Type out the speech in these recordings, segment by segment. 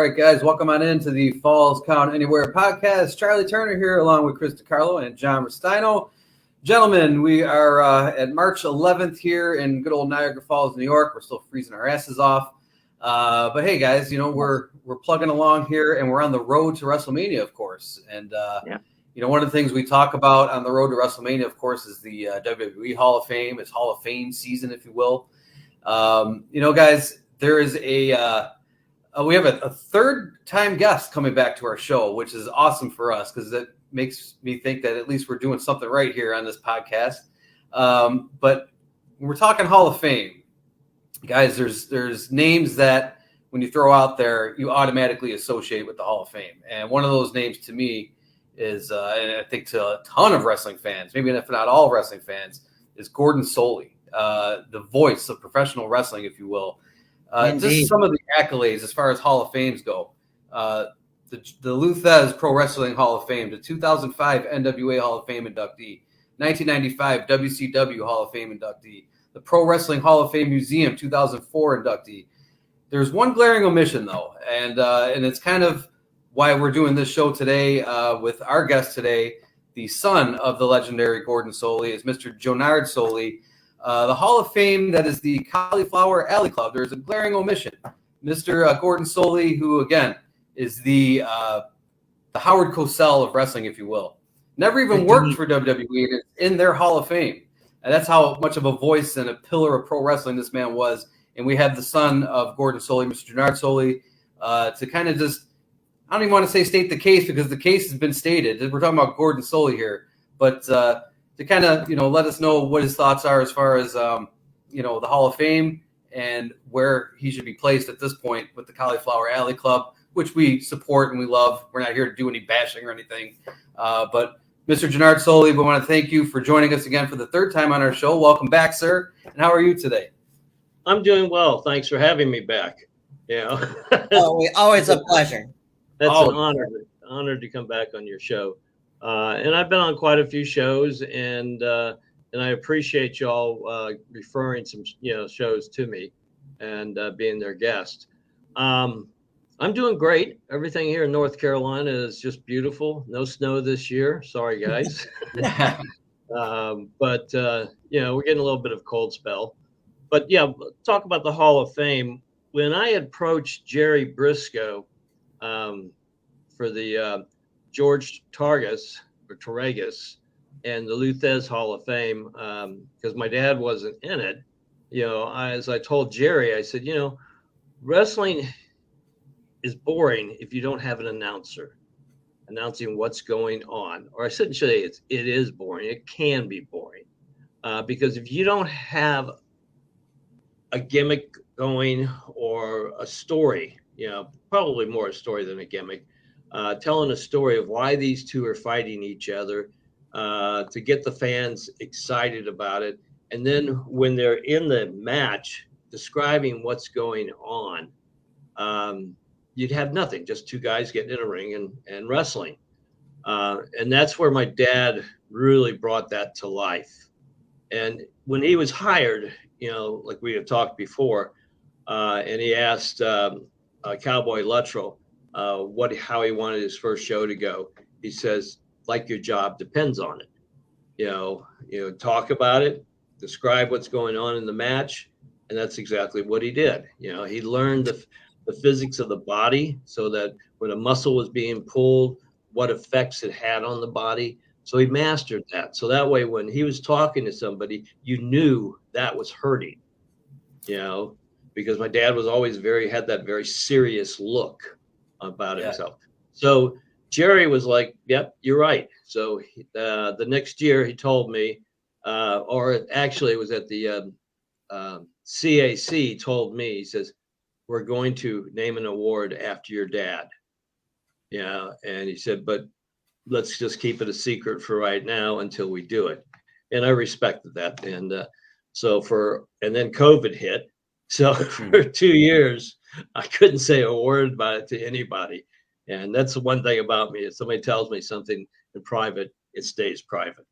right, guys, welcome on into the Falls Count Anywhere podcast. Charlie Turner here, along with Chris DiCarlo and John Restaino. Gentlemen, we are at March 11th here in good old Niagara Falls, New York. We're still freezing our asses off. But hey, guys, you know, we're plugging along here, and we're on the road to WrestleMania, of course. And, you know, one of the things we talk about on the road to WrestleMania, of course, is the WWE Hall of Fame. It's Hall of Fame season, if you will. You know, guys, there is we have a third-time guest coming back to our show, which is awesome for us because it makes me think that at least we're doing something right here on this podcast. But when we're talking Hall of Fame, guys, there's names that when you throw out there, you automatically associate with the Hall of Fame. And one of those names to me is, and I think to a ton of wrestling fans, maybe if not all wrestling fans, is Gordon Solie, the voice of professional wrestling, if you will. Just some of the accolades as far as Hall of Fames go. The Luthez Pro Wrestling Hall of Fame, the 2005 NWA Hall of Fame inductee, 1995 WCW Hall of Fame inductee, the Pro Wrestling Hall of Fame Museum 2004 inductee. There's one glaring omission, though, and it's kind of why we're doing this show today with our guest today, the son of the legendary Gordon Solie, is Mr. Jonard Solie. The Hall of Fame that is the Cauliflower Alley Club. There's a glaring omission. Mr. Gordon Solie, who, again, is the Howard Cosell of wrestling, if you will. Never even worked for WWE, and it's in their Hall of Fame. And that's how much of a voice and a pillar of pro wrestling this man was. And we have the son of Gordon Solie, Mr. Jonard Solie, to kind of just, I don't even want to say state the case because the case has been stated. We're talking about Gordon Solie here. But to kind of, you know, let us know what his thoughts are as far as, you know, the Hall of Fame and where he should be placed at this point with the Cauliflower Alley Club, which we support and we love. We're not here to do any bashing or anything. But Mr. Jonard Solie, we want to thank you for joining us again for the third time on our show. Welcome back, sir. And how are you today? I'm doing well. Thanks for having me back. You know, always a pleasure. That's an honor to come back on your show. And I've been on quite a few shows, and I appreciate y'all referring some shows to me and being their guest. I'm doing great. Everything here in North Carolina is just beautiful. No snow this year. Sorry, guys. But you know, we're getting a little bit of cold spell. But yeah, talk about the Hall of Fame. When I approached Jerry Briscoe for the George Targus or Torregas and the Luthez Hall of Fame, because my dad wasn't in it, you know, as I told Jerry, I said, you know, wrestling is boring if you don't have an announcer announcing what's going on. Or I shouldn't say it is boring. It can be boring because if you don't have a gimmick going or a story, you know, probably more a story than a gimmick, telling a story of why these two are fighting each other to get the fans excited about it. And then when they're in the match, describing what's going on, you'd have nothing, just two guys getting in a ring and wrestling. And that's where my dad really brought that to life. And when he was hired, you know, like we had talked before, and he asked Cowboy Luttrell how he wanted his first show to go. He says, like your job depends on it. You know, talk about it, describe what's going on in the match. And that's exactly what he did. You know, he learned the physics of the body so that when a muscle was being pulled, what effects it had on the body. So he mastered that. So that way, when he was talking to somebody, you knew that was hurting, you know, because my dad was always had that very serious look about himself. So Jerry was like, yep, you're right. So the next year he told me, or actually it was at the CAC told me, he says, we're going to name an award after your dad. Yeah. And he said, but let's just keep it a secret for right now until we do it. And I respected that. And and then COVID hit. So for 2 years, I couldn't say a word about it to anybody. And that's the one thing about me. If somebody tells me something in private, it stays private.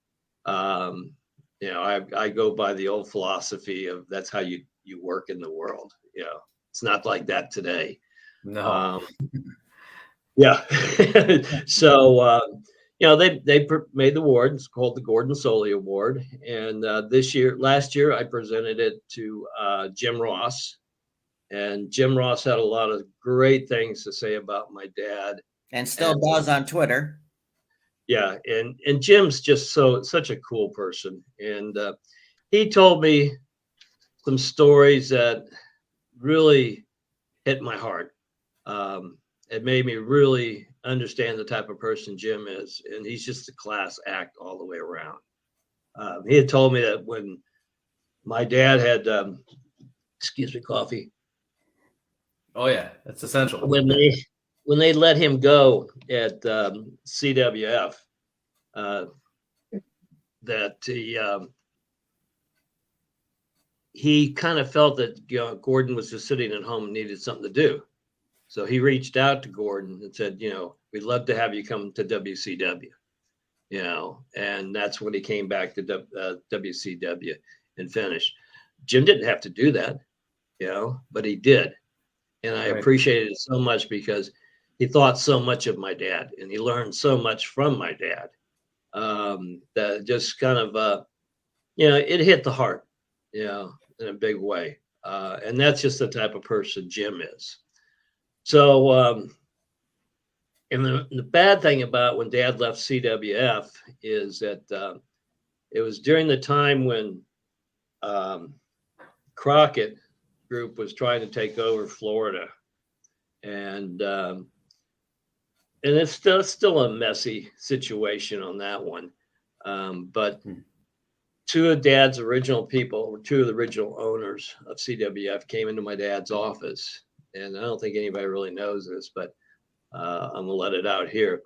You know, I go by the old philosophy of that's how you work in the world. You know, it's not like that today. No. Yeah. So, they made the award. It's called the Gordon Solie Award. And last year, I presented it to Jim Ross. And Jim Ross had a lot of great things to say about my dad. And still does on Twitter. Yeah. And Jim's just such a cool person. And he told me some stories that really hit my heart. It made me really understand the type of person Jim is, and he's just a class act all the way around. He had told me that when my dad had, excuse me, coffee. Oh yeah, that's essential. When they let him go at CWF, that he kind of felt that Gordon was just sitting at home and needed something to do. So he reached out to Gordon and said, we'd love to have you come to WCW, and that's when he came back to WCW and finished. Jim didn't have to do that, but he did. And I appreciated it so much because he thought so much of my dad and he learned so much from my dad that just kind of, it hit the heart, in a big way. And that's just the type of person Jim is. So, and the bad thing about when Dad left CWF is that it was during the time when Crockett Group was trying to take over Florida, and it's still a messy situation on that one. But two of Dad's original people, two of the original owners of CWF, came into my dad's office. And I don't think anybody really knows this, but I'm going to let it out here.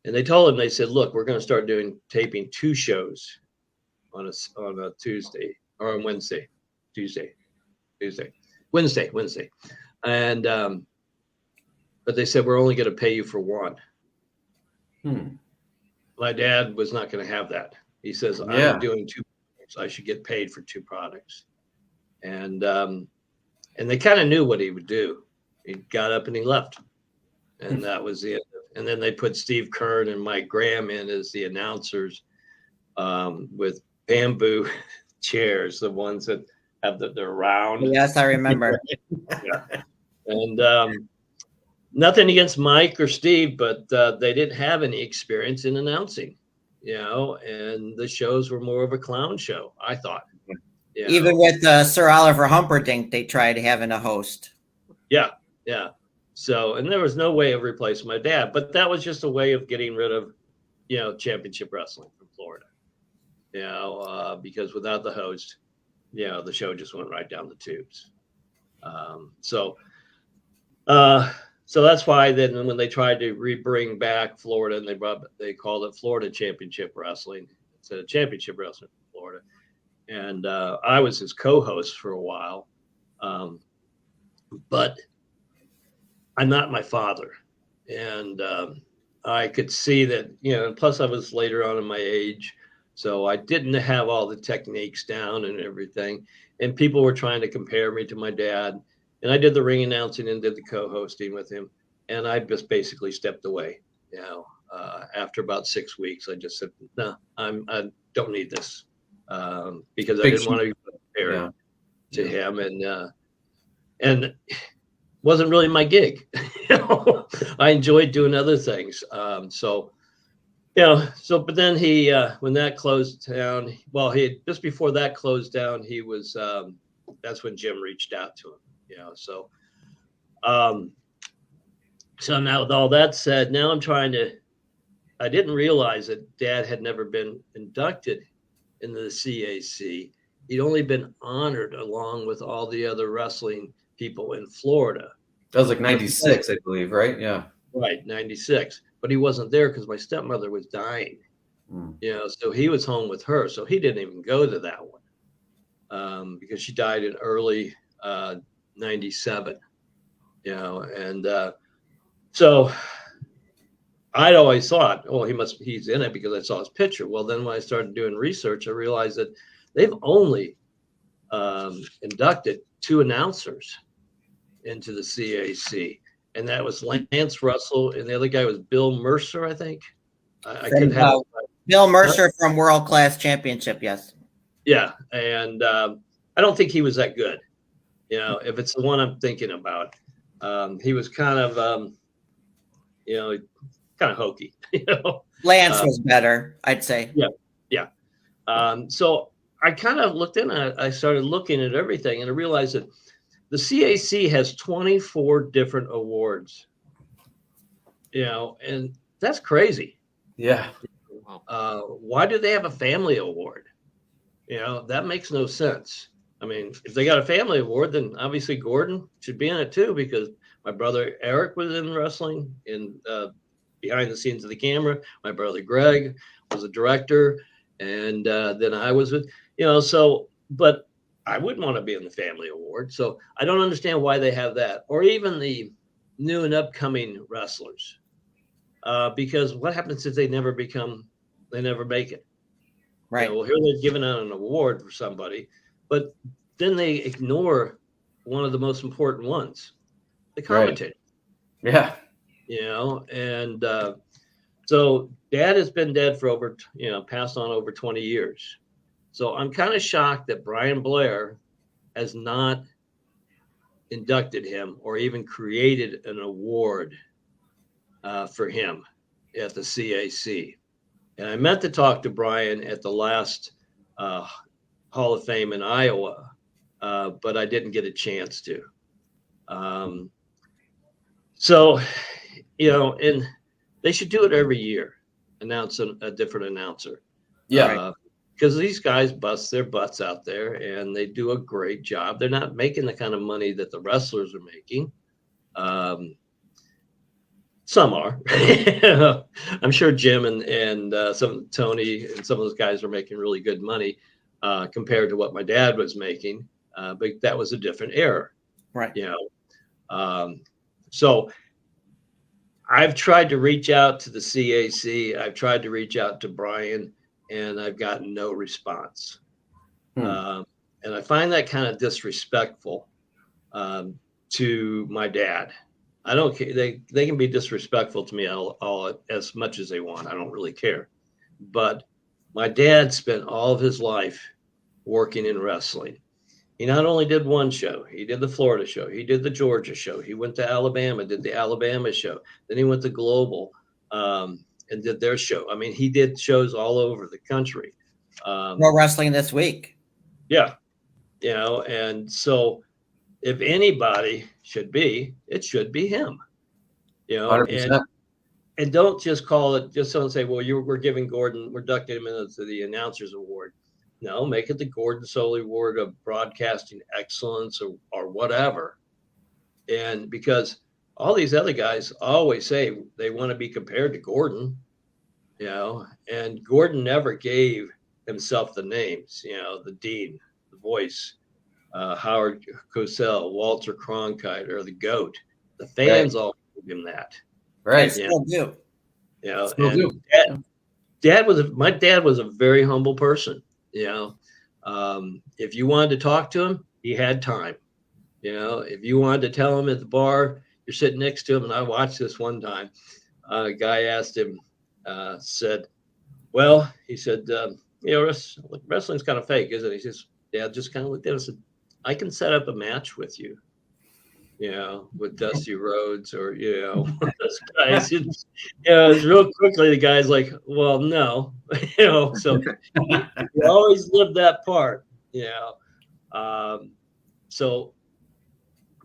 And they told him, they said, look, we're going to start taping 2 shows on a Tuesday or on Wednesday. And, but they said, we're only going to pay you for 1. My dad was not going to have that. He says, I'm doing 2 products. I should get paid for 2 products. And they kind of knew what he would do. He got up and he left. And that was it. And then they put Steve Kern and Mike Graham in as the announcers with bamboo chairs, the ones that have they're round. Yes, I remember. Yeah. And nothing against Mike or Steve, but they didn't have any experience in announcing, and the shows were more of a clown show, I thought. Even with Sir Oliver Humperdinck, they tried having a host. Yeah. So, and there was no way of replacing my dad, but that was just a way of getting rid of, championship wrestling from Florida. Because without the host, the show just went right down the tubes. So that's why then when they tried to bring back Florida, and they called it Florida Championship Wrestling instead of Championship Wrestling from Florida. And I was his co-host for a while, but I'm not my father. And I could see that, and plus I was later on in my age, so I didn't have all the techniques down and everything. And people were trying to compare me to my dad. And I did the ring announcing and did the co-hosting with him. And I just basically stepped away. After about 6 weeks, I just said, no, I don't need this. Because I didn't want to be compared to him, and wasn't really my gig. I enjoyed doing other things. But then he, when that closed down, just before that closed down, he was, that's when Jim reached out to him. So now with all that said, now I didn't realize that Dad had never been inducted into the CAC. He'd only been honored along with all the other wrestling people in Florida. That was like 96, I believe, right? Yeah. Right, 96. But he wasn't there because my stepmother was dying. So he was home with her. So he didn't even go to that one because she died in early 97. So I'd always thought, he's in it because I saw his picture. Well, then when I started doing research, I realized that they've only inducted 2 announcers into the CAC. and that was Lance Russell, and the other guy was Bill Mercer, I think. I could have Bill Mercer from World Class Championship, yes. Yeah, and I don't think he was that good. You know, if it's the one I'm thinking about, he was kind of, kind of hokey. You know, Lance was better, I'd say. Yeah. So I kind of looked in. I started looking at everything, and I realized that the CAC has 24 different awards. You know, and that's crazy. Yeah. Why do they have a family award? You know, that makes no sense. I mean, if they got a family award, then obviously Gordon should be in it too, because my brother Eric was in wrestling in behind the scenes of the camera. My brother Greg was a director, and then I was with, but I wouldn't want to be in the family award. So I don't understand why they have that, or even the new and upcoming wrestlers, because what happens if they never make it? Right. Well, here they're giving out an award for somebody, but then they ignore one of the most important ones, the commentator. Right. Yeah. And so Dad has been dead for passed on over 20 years. So I'm kind of shocked that Brian Blair has not inducted him or even created an award for him at the CAC. And I meant to talk to Brian at the last Hall of Fame in Iowa, but I didn't get a chance to. And they should do it every year, announce a different announcer. Yeah. Because these guys bust their butts out there, and they do a great job. They're not making the kind of money that the wrestlers are making. Some are. I'm sure Jim and some Tony and some of those guys are making really good money compared to what my dad was making. But that was a different era. Right. So I've tried to reach out to the CAC. I've tried to reach out to Brian, and I've gotten no response. And I find that kind of disrespectful to my dad. I don't care. They can be disrespectful to me all as much as they want. I don't really care. But my dad spent all of his life working in wrestling. He not only did one show, he did the Florida show, he did the Georgia show, he went to Alabama, did the Alabama show, then he went to Global and did their show. I mean, he did shows all over the country. Pro Wrestling This Week. Yeah. And so if anybody it should be him. 100%. And don't just call it, just don't say, well, we're giving Gordon, we're ducting him into the Announcers Award. No, make it the Gordon Solie Award of Broadcasting Excellence or whatever. And because all these other guys always say they want to be compared to Gordon, and Gordon never gave himself the names, the Dean, the Voice, Howard Cosell, Walter Cronkite, or the GOAT. The fans all give him that. Right. Still do. My dad was a very humble person. If you wanted to talk to him, he had time. If you wanted to tell him at the bar, you're sitting next to him. And I watched this one time. A guy asked him, said, wrestling's kind of fake, isn't it? He says, Dad just kind of looked at him and said, I can set up a match with you, with Dusty Rhodes or, those guys. It's real quickly, the guy's like, well, no, so you always live that part, so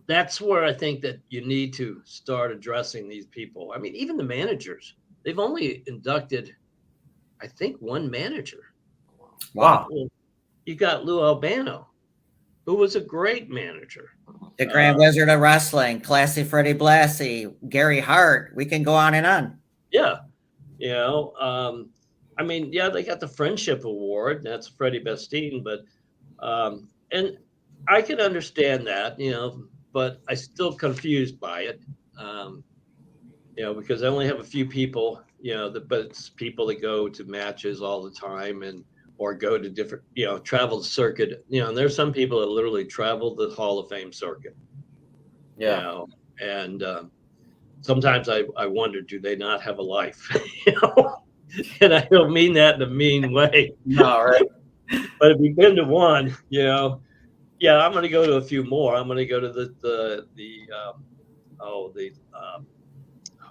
that's where I think that you need to start addressing these people. I mean, even the managers, they've only inducted, I think, one manager. Wow. Well, you got Lou Albano, who was a great manager. The Grand Wizard of Wrestling, Classy Freddie Blassie, Gary Hart. We can go on and on. Yeah. They got the Friendship Award. That's Freddie Bastine. But, and I can understand that, but I'm still confused by it, because I only have a few people, but it's people that go to matches all the time or go to different, travel the circuit, and there's some people that literally travel the Hall of Fame circuit. Yeah. sometimes I wonder, do they not have a life? And I don't mean that in a mean way. No, right. But if you've been to one, yeah, I'm going to go to a few more. I'm going to go to the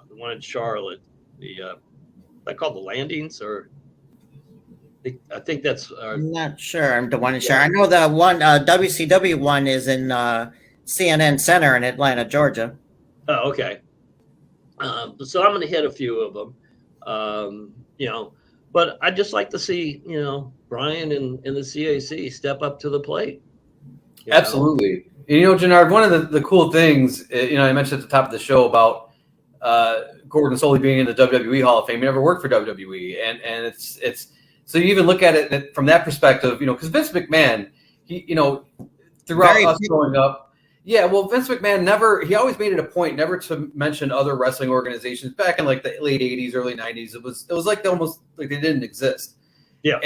one in Charlotte. I call the Landings, or I think that's. I'm not sure. I'm the one in sure. I know the one WCW one is in CNN Center in Atlanta, Georgia. Oh, okay. So I'm going to hit a few of them. But I'd just like to see, Brian and the CAC step up to the plate. Absolutely. And, Jonard, one of the cool things, I mentioned at the top of the show about Gordon Solie being in the WWE Hall of Fame. He never worked for WWE, and it's so you even look at it from that perspective, because Vince McMahon, he, throughout us growing up, Vince McMahon he always made it a point never to mention other wrestling organizations back in like the late 80s, early 90s. It was like almost like they didn't exist. Yeah.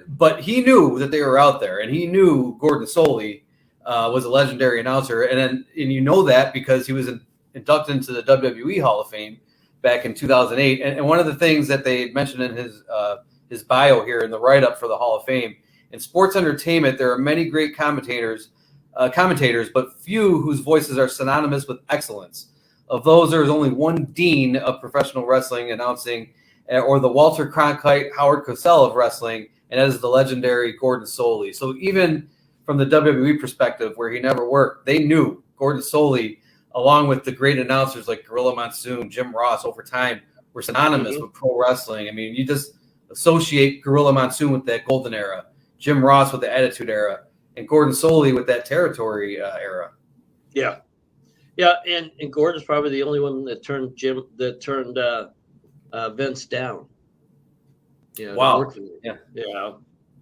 But he knew that they were out there, and he knew Gordon Solie was a legendary announcer. And that because he was inducted into the WWE Hall of Fame back in 2008. And one of the things that they mentioned in his bio here in the write-up for the Hall of Fame, in sports entertainment, there are many great commentators, but few whose voices are synonymous with excellence. Of those, there is only one dean of professional wrestling announcing, or the Walter Cronkite, Howard Cosell of wrestling, and that is the legendary Gordon Solie. So even from the WWE perspective, where he never worked, they knew Gordon Solie, along with the great announcers like Gorilla Monsoon, Jim Ross, over time, were synonymous with pro wrestling. I mean, you just associate Gorilla Monsoon with that golden era, Jim Ross with the Attitude Era, and Gordon Solie with that territory era. Yeah. Yeah, and Gordon's probably the only one that turned Vince down. Wow.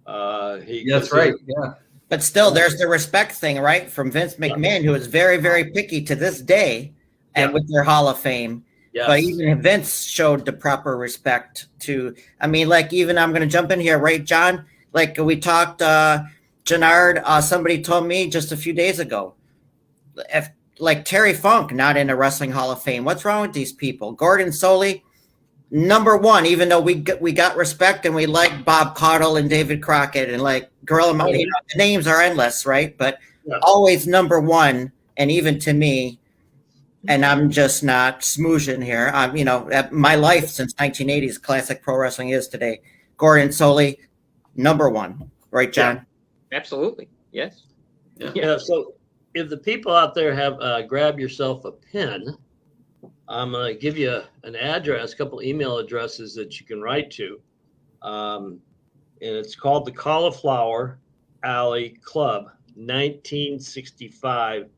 That's right. Yeah. But still, there's the respect thing, right? From Vince McMahon, who is very, very picky to this day, and with their Hall of Fame. Yes. But even Vince showed the proper respect to. I mean, like even I'm going to jump in here, right, John? Like we talked, Jonard. Somebody told me just a few days ago, if like Terry Funk not in the Wrestling Hall of Fame, what's wrong with these people? Gordon Solie, number one, even though we got respect and we like Bob Caudle and David Crockett and like Gorilla Monsoon, the names are endless, right? But always number one, and even to me, and I'm just not smoozing here. My life since 1980s, classic pro wrestling is today. Gordon Solie, number one, right, John? Yeah, absolutely, yes. Yeah. So if the people out there have grab yourself a pen, I'm going to give you an address, a couple email addresses that you can write to. And it's called the Cauliflower Alley Club 1965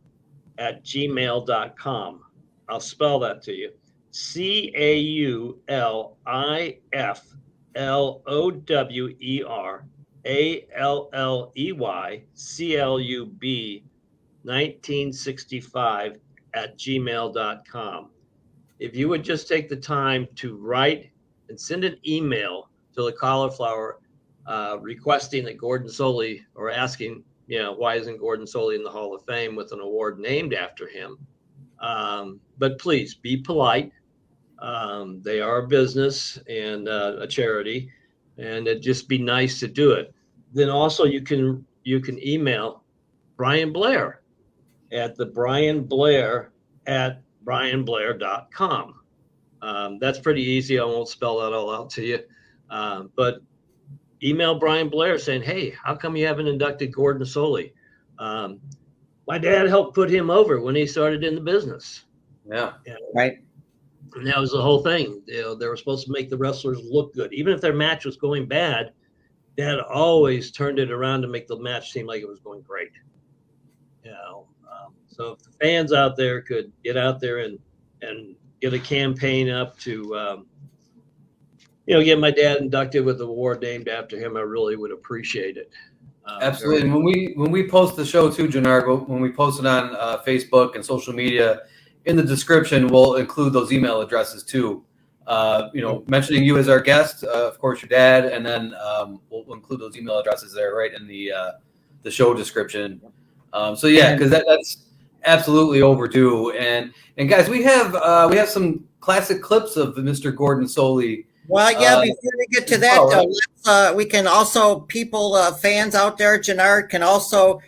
at gmail.com. I'll spell that to you. CAULIFLOWERALLEYCLUB 1965 at gmail.com. If you would just take the time to write and send an email to the Cauliflower requesting that Gordon Solie, or asking, why isn't Gordon Solie in the Hall of Fame with an award named after him? But please be polite. They are a business and a charity, and it'd just be nice to do it. Then also you can email Brian Blair at brianblair@brianblair.com. That's pretty easy. I won't spell that all out to you. But email Brian Blair saying, hey, how come you haven't inducted Gordon Solie? My dad helped put him over when he started in the business. Yeah. Right. And that was the whole thing. They were supposed to make the wrestlers look good. Even if their match was going bad, Dad always turned it around to make the match seem like it was going great. So if the fans out there could get out there and get a campaign up to, get my dad inducted with an award named after him, I really would appreciate it. Absolutely. And when we post the show too, Jonard, when we post it on Facebook and social media, in the description, we'll include those email addresses too. Mentioning you as our guest, of course, your dad, and then we'll include those email addresses there right in the show description. Because that's absolutely overdue. And guys, we have some classic clips of Mr. Gordon Solie. Well, yeah. Before we get to that, right? we can also fans out there, Jonard, can also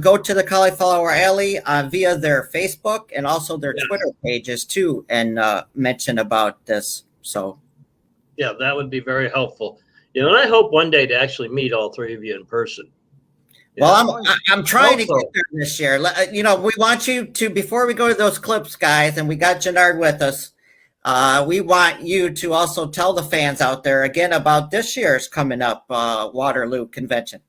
go to the Cauliflower Alley via their Facebook and also their Twitter pages too, and mention about this. So, yeah, that would be very helpful. And I hope one day to actually meet all three of you in person. Well, I'm trying to get there this year. We want you to, before we go to those clips, guys, and we got Jonard with us. We want you to also tell the fans out there again about this year's coming up Waterloo Convention.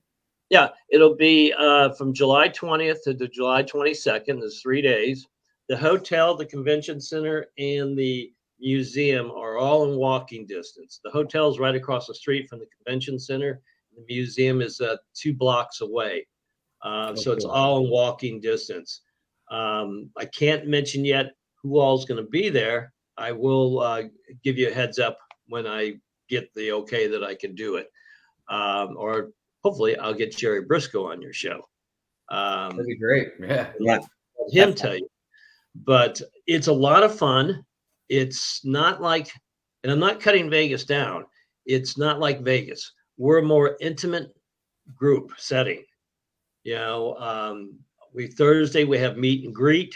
Yeah, it'll be from July 20th to July 22nd. There's 3 days. The hotel, the convention center, and the museum are all in walking distance. The hotel is right across the street from the convention center. The museum is 2 blocks away. So it's all in walking distance. I can't mention yet who all is going to be there. I will give you a heads up when I get the okay that I can do it. Or hopefully I'll get Jerry Briscoe on your show. That'd be great. Yeah. Let him tell you. But it's a lot of fun. It's not like, and I'm not cutting Vegas down. It's not like Vegas. We're a more intimate group setting. Thursday we have meet and greet.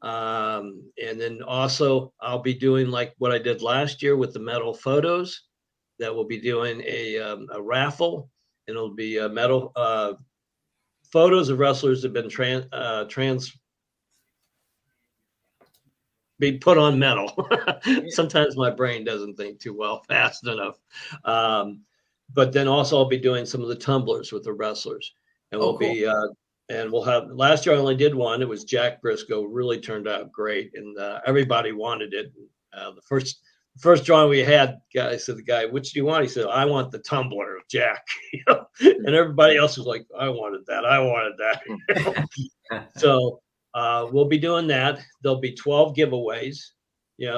And then also I'll be doing like what I did last year with the metal photos. That we'll be doing a raffle, and it'll be metal photos of wrestlers that have been be put on metal. Sometimes my brain doesn't think too well fast enough. But then also I'll be doing some of the tumblers with the wrestlers, and we'll have, last year I only did one. It was Jack Briscoe, really turned out great. And everybody wanted it. The first drawing we had, I said, the guy, which do you want? He said, I want the tumbler of Jack. And everybody else was like, I wanted that. So we'll be doing that. There'll be 12 giveaways.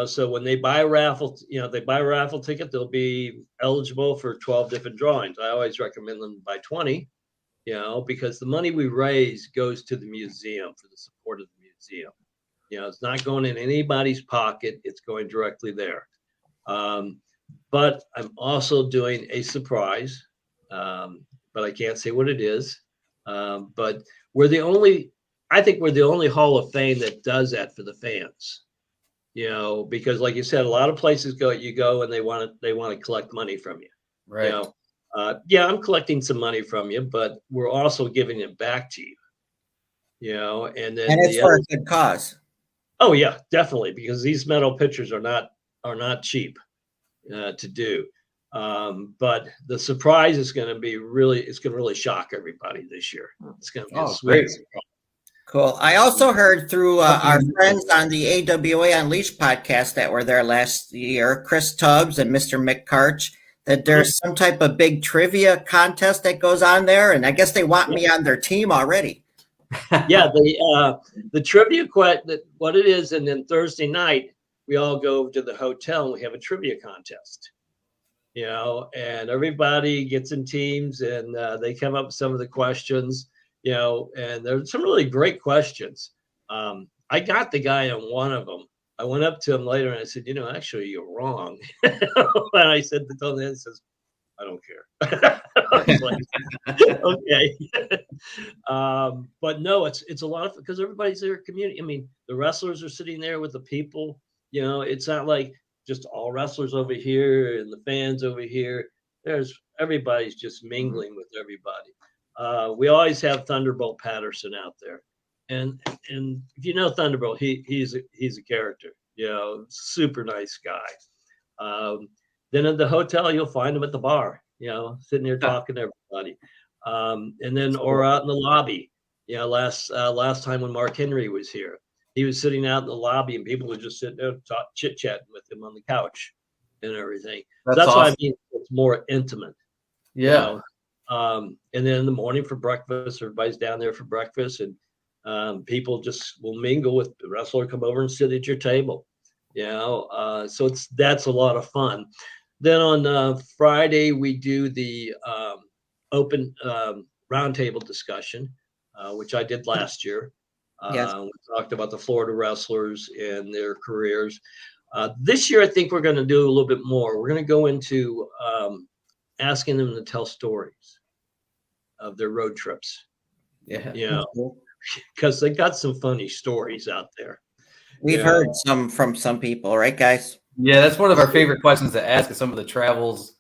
So when they buy a raffle, ticket, they'll be eligible for 12 different drawings. I always recommend them buy 20, because the money we raise goes to the museum for the support of the museum. It's not going in anybody's pocket. It's going directly there. But I'm also doing a surprise, but I can't say what it is. But I think we're the only Hall of Fame that does that for the fans. Because like you said, a lot of places you go and they want to collect money from you. Right. I'm collecting some money from you, but we're also giving it back to you. And it's for a good cause. Oh yeah, definitely, because these metal pictures are not cheap to do. But the surprise is going to really shock everybody this year. It's going to be a sweet surprise. Cool. I also heard through our friends on the AWA Unleashed podcast that were there last year, Chris Tubbs and Mr. Mick Karch, that there's some type of big trivia contest that goes on there, and I guess they want me on their team already. Yeah, the trivia what it is, and then Thursday night we all go to the hotel and we have a trivia contest. And everybody gets in teams and they come up with some of the questions. And there's some really great questions. I got the guy on one of them. I went up to him later and I said, actually, you're wrong. And I said to him, he says, I don't care. I was like, okay. But no, it's a lot of, because everybody's there community. I mean, the wrestlers are sitting there with the people. It's not like just all wrestlers over here and the fans over here. Everybody's just mingling with everybody. We always have Thunderbolt Patterson out there, and if you know Thunderbolt, he's a character, super nice guy. Then at the hotel, you'll find him at the bar, sitting there talking to everybody, and then or out in the lobby. Last time when Mark Henry was here, he was sitting out in the lobby, and people would just sit there chit chatting with him on the couch and everything. That's awesome. Why I mean it's more intimate. Yeah. And then in the morning for breakfast, everybody's down there for breakfast, and people just will mingle with the wrestler, come over and sit at your table. So that's a lot of fun. Then on Friday we do the open roundtable discussion, which I did last year, Yes. We talked about the Florida wrestlers and their careers. This year, I think we're going to do a little bit more. We're going to go into asking them to tell stories of their road trips. Yeah. You know, because they got some funny stories out there. We've heard some from some people, right, guys? Yeah, that's one of our favorite questions to ask is some of the travels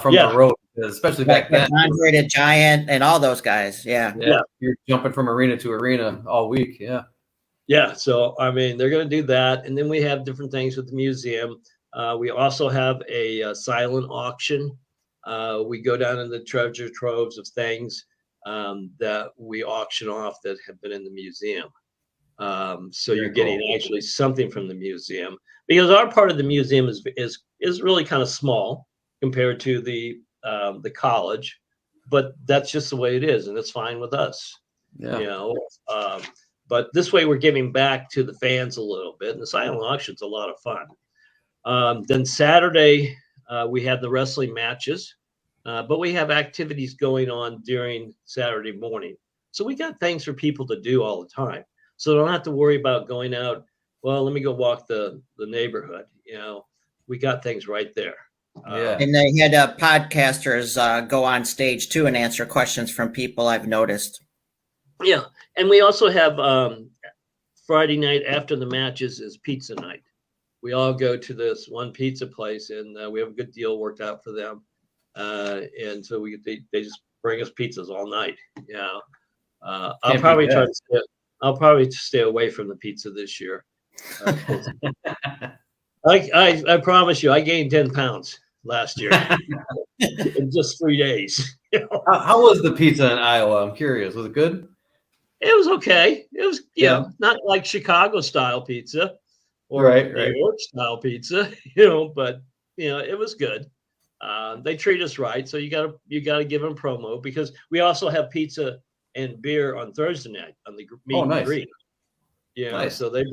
from the road, especially back then. Andre the Giant and all those guys. Yeah. You're jumping from arena to arena all week. Yeah. Yeah. So, I mean, they're going to do that. And then we have different things with the museum. We also have a silent auction. We go down in the treasure troves of things that we auction off that have been in the museum. So you're getting actually something from the museum, because our part of the museum is really kind of small compared to the college, but that's just the way it is, and it's fine with us. Yeah. You know, but this way we're giving back to the fans a little bit, and the silent auction's a lot of fun. Then Saturday we have the wrestling matches, but we have activities going on during Saturday morning, so we got things for people to do all the time. So don't have to worry about going out. Well, let me go walk the neighborhood. You know, we got things right there. Yeah. And they had podcasters go on stage too and answer questions from people, I've noticed. Yeah. And we also have Friday night after the matches is pizza night. We all go to this one pizza place, and we have a good deal worked out for them. And so they just bring us pizzas all night. You know, I'll probably stay away from the pizza this year. I promise you, I gained 10 pounds last year in just 3 days. You know? How was the pizza in Iowa? I'm curious. Was it good? It was okay. It was, not like Chicago style pizza or New York style pizza, but it was good. They treat us right, so you gotta give them promo, because we also have pizza and beer on Thursday night on the meet and greet. Nice. So they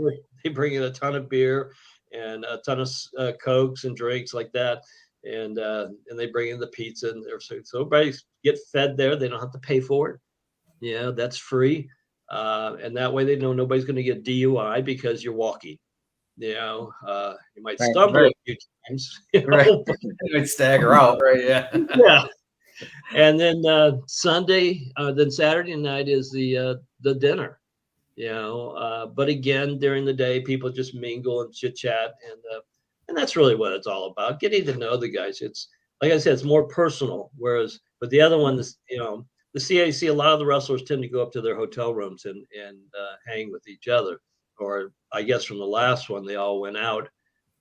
bring in a ton of beer and a ton of Cokes and drinks like that, and they bring in the pizza, and so everybody get fed there. They don't have to pay for it. Yeah, that's free, and that way they know nobody's going to get DUI because you're walking. You might stumble a few times. You might stagger out, right? Yeah. Yeah. And then then Saturday night is the dinner, but again, during the day, people just mingle and chit chat. And that's really what it's all about. Getting to know the guys. It's, like I said, it's more personal. But the other one is, the CAC, a lot of the wrestlers tend to go up to their hotel rooms and hang with each other. Or I guess from the last one, they all went out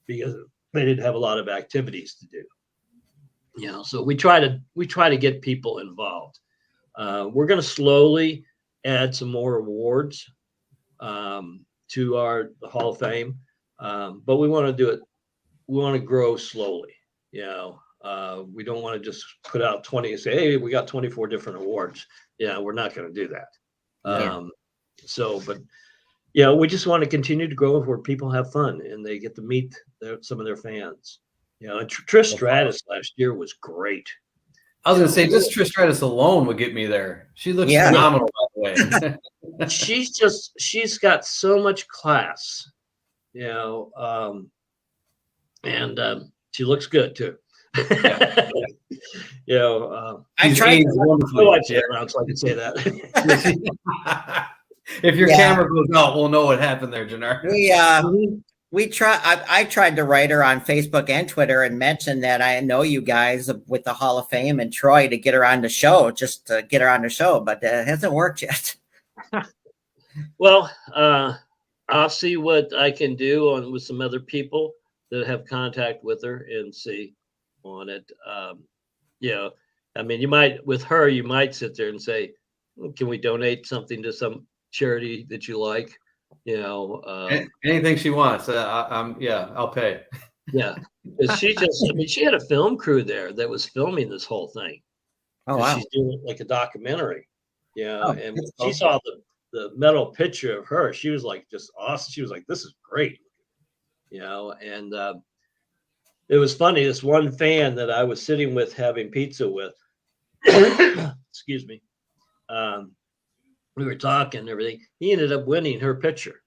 because they didn't have a lot of activities to do. So we try to get people involved. We're going to slowly add some more awards to our Hall of Fame, but we want to do it. We want to grow slowly. We don't want to just put out 20 and say, "Hey, we got 24 different awards." We're not going to do that. But we just want to continue to grow where people have fun and they get to meet some of their fans. And Trish Stratus last year was great. I was going to say, just Trish Stratus alone would get me there. She looks phenomenal, by the way. She's got so much class, and she looks good too. I tried around so I can say that. If your camera goes out, we'll know what happened there, Jonard. I tried to write her on Facebook and Twitter and mention that I know you guys with the Hall of Fame and Troy to get her on the show, but it hasn't worked yet. Well, I'll see what I can do with some other people that have contact with her and see on it. I mean, you might sit there and say, "Can we donate something to some charity that you like?" Anything she wants. I'll pay. Yeah. She had a film crew there that was filming this whole thing. Oh, wow. She's doing like a documentary. And when she saw the metal picture of her, she was like just awesome. She was like, "This is great." And it was funny. This one fan that I was sitting with having pizza with, excuse me. we were talking and everything. He ended up winning her picture.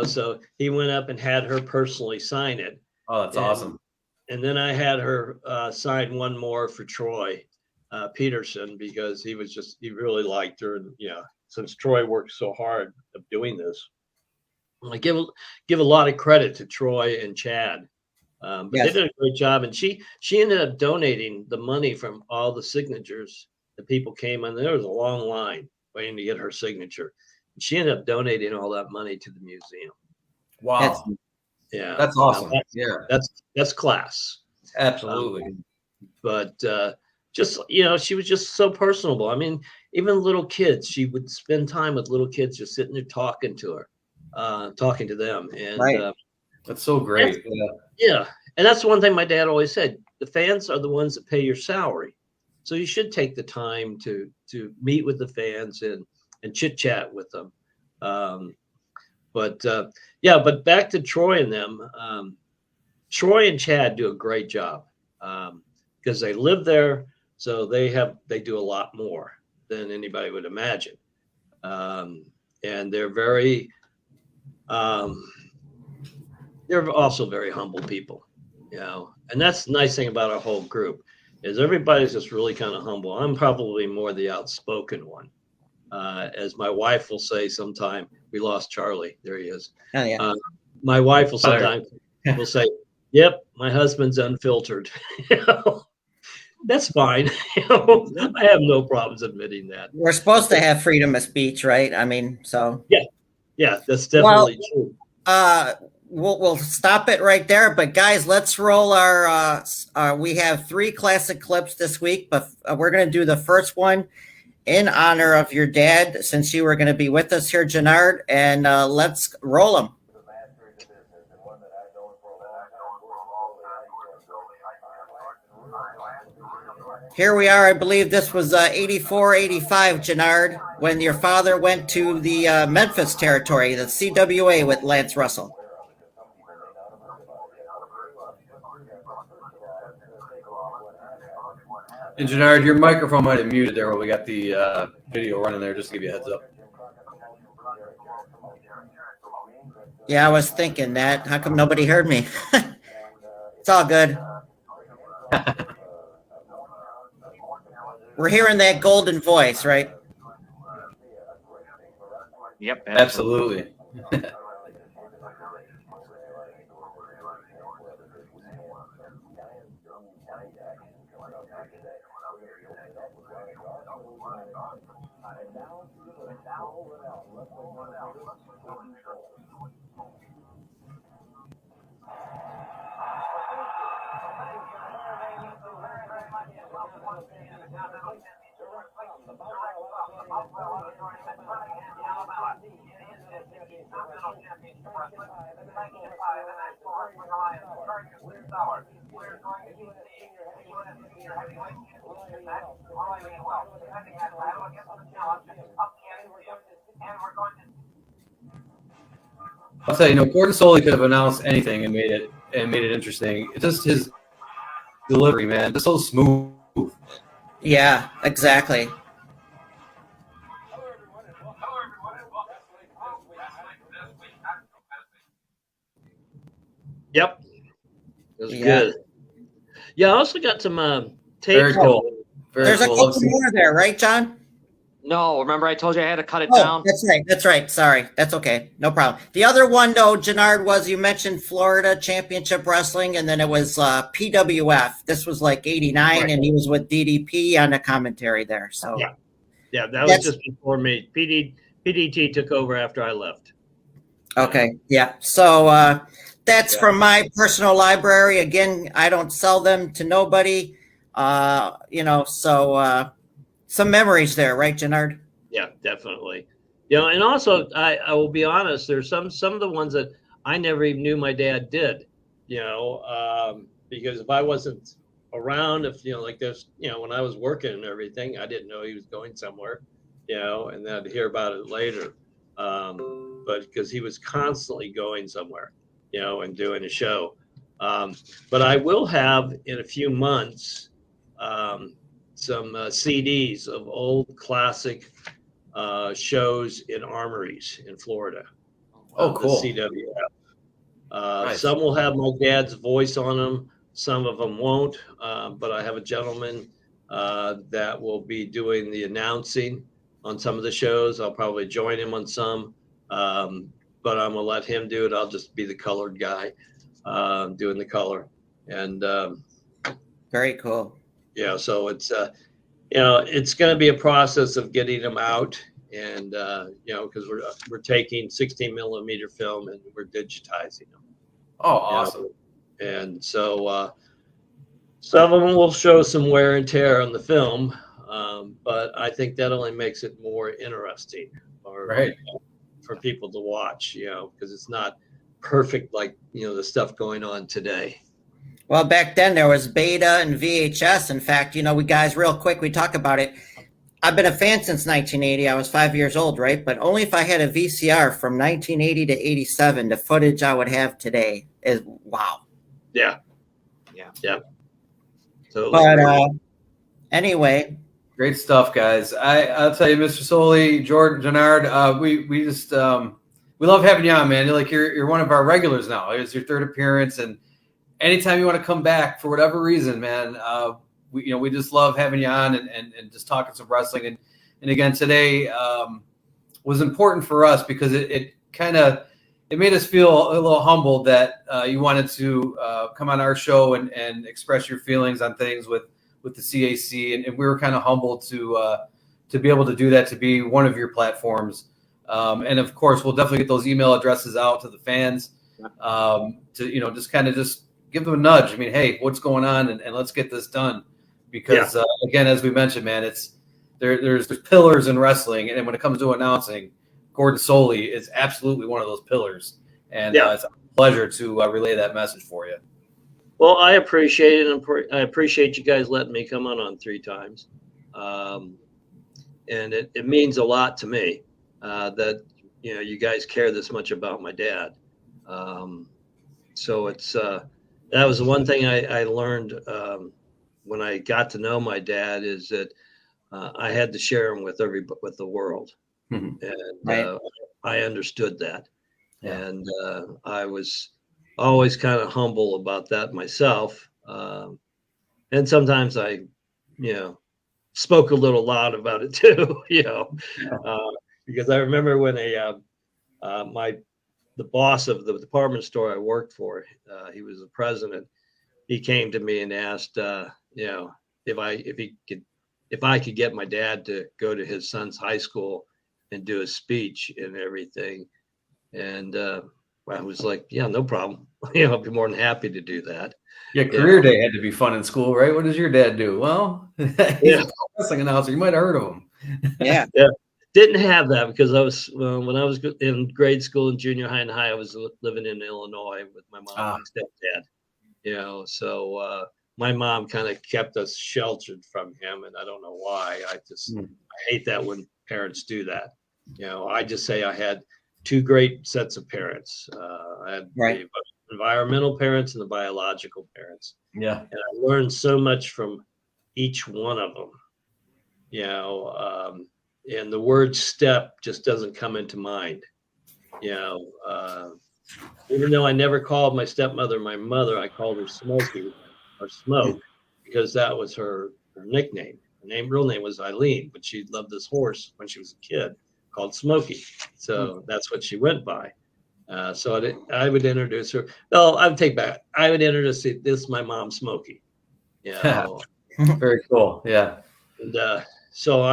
So he went up and had her personally sign it. Oh, that's awesome. And then I had her sign one more for Troy Peterson, because he really liked her. And, since Troy worked so hard of doing this, I give a lot of credit to Troy and Chad. But They did a great job. And she ended up donating the money from all the signatures that people came on. There was a long line waiting to get her signature. And she ended up donating all that money to the museum. Wow. That's awesome. That's class. Absolutely. But just, she was just so personable. I mean, even little kids, she would spend time with little kids, just sitting there talking to them. And that's so great. Yeah. And that's one thing my dad always said: the fans are the ones that pay your salary. So you should take the time to meet with the fans and chit chat with them. But back to Troy and them. Troy and Chad do a great job because they live there, so they do a lot more than anybody would imagine. And they're they're also very humble people, and that's the nice thing about our whole group is everybody's just really kind of humble. I'm probably more the outspoken one. As my wife will say sometime, we lost Charlie. There he is. Oh, yeah. My wife will sometimes will say, "Yep, my husband's unfiltered." That's fine. I have no problems admitting that. We're supposed to have freedom of speech, right? I mean, so. Yeah, that's definitely true. We'll stop it right there. But guys, let's roll our. We have 3 classic clips this week, but we're going to do the first one in honor of your dad, since you were going to be with us here, Jonard, and let's roll them. Here we are. I believe this was 84, 85, Jonard, when your father went to the Memphis territory, the CWA with Lance Russell. And Jonard, your microphone might have muted there while we got the video running there, just to give you a heads up. Yeah, I was thinking that. How come nobody heard me? It's all good. We're hearing that golden voice, right? Yep. Absolutely. I'll tell you, Gordon Solie could have announced anything and made it interesting. It's just his delivery, man, just so smooth. Yeah, exactly. Yep, it was good. Yeah, I also got some tape. Very cool. There's a couple more there, right, John? No, remember I told you I had to cut it down? That's right. Sorry. That's okay. No problem. The other one, though, Jonard, was you mentioned Florida Championship Wrestling, and then it was PWF. This was like 89, right. And he was with DDP on the commentary there. So yeah, that was just before me. PDT took over after I left. Okay, yeah. So that's from my personal library. Again, I don't sell them to nobody. So some memories there, right, Jonard? Yeah, definitely. And also I will be honest, there's some of the ones that I never even knew my dad did, because if I wasn't around, if like this, when I was working and everything, I didn't know he was going somewhere, and then I'd hear about it later. But because he was constantly going somewhere, and doing a show. But I will have in a few months some CDs of old classic shows in armories in Florida. Oh, cool. The CWF. Nice. Some will have my dad's voice on them. Some of them won't. But I have a gentleman that will be doing the announcing on some of the shows. I'll probably join him on some, but I'm gonna let him do it. I'll just be the colored guy doing the color. And Very cool. yeah, so it's it's going to be a process of getting them out, and because we're taking 16 millimeter film and we're digitizing them. Oh, awesome. And so some of them will show some wear and tear on the film, but I think that only makes it more interesting for people to watch, because it's not perfect like the stuff going on today. Well, back then there was beta and VHS. In fact, we guys, real quick, we talk about it. I've been a fan since 1980. I was 5 years old, right? But only if I had a VCR from 1980 to 87, the footage I would have today is wow. Yeah. So, but anyway, great stuff, guys. I'll tell you, Mr. Solie, Jonard, we just we love having you on, man. You're one of our regulars now. It's your third appearance, and anytime you want to come back for whatever reason, man, we just love having you on and just talking some wrestling. And again, today was important for us because it made us feel a little humbled that you wanted to come on our show and express your feelings on things with the CAC. And we were kind of humbled to be able to do that, to be one of your platforms. And of course, we'll definitely get those email addresses out to the fans to, just give them a nudge. I mean, hey, what's going on? And let's get this done. Because again, as we mentioned, man, there's pillars in wrestling. And when it comes to announcing, Gordon Solie is absolutely one of those pillars. And it's a pleasure to relay that message for you. Well, I appreciate it. And I appreciate you guys letting me come on 3 times. And it means a lot to me that, you guys care this much about my dad. So it's that was the one thing I learned when I got to know my dad, is that I had to share him with the world. Mm-hmm. And I understood that. Yeah. And I was always kind of humble about that myself. And sometimes I, spoke a little loud about it too, because I remember when the boss of the department store I worked for, he was the president. He came to me and asked, if I could get my dad to go to his son's high school and do a speech and everything. And I was like, yeah, no problem. I'll be more than happy to do that. Yeah, career day had to be fun in school, right? What does your dad do? Well, he's a wrestling announcer. You might have heard of him. Yeah. Didn't have that because I was when I was in grade school and junior high and high, I was living in Illinois with my mom and stepdad. So my mom kind of kept us sheltered from him, and I don't know why. I hate that when parents do that. I just say I had 2 great sets of parents. I had the environmental parents and the biological parents. Yeah, and I learned so much from each one of them. And the word step just doesn't come into mind. Even though I never called my stepmother my mother, I called her Smokey or Smoke because that was her nickname. Her real name was Eileen, but she loved this horse when she was a kid called Smokey. So that's what she went by. So I would introduce her. No, I would take back. I would introduce this is my mom, Smokey. Very cool. Yeah. And so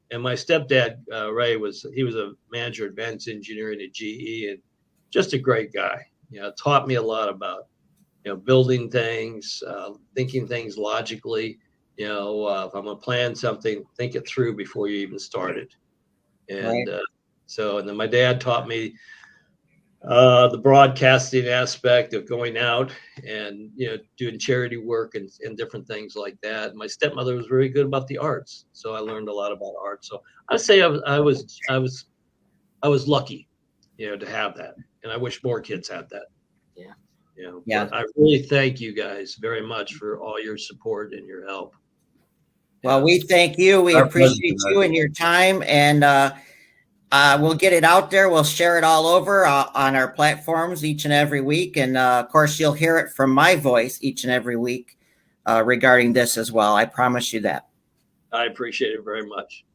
and my stepdad, Ray, was a manager of advanced engineering at GE and just a great guy. Taught me a lot about, building things, thinking things logically. If I'm going to plan something, think it through before you even start it. And and then my dad taught me the broadcasting aspect of going out and doing charity work and different things like that. My stepmother was very good about the arts, so I learned a lot about art. So I say I was lucky, to have that, and I wish more kids had that. Yeah. But I really thank you guys very much for all your support and your help. Well, we thank you. We Our appreciate pleasure. you and your time, and we'll get it out there. We'll share it all over on our platforms each and every week, and of course, you'll hear it from my voice each and every week regarding this as well. I promise you that. I appreciate it very much.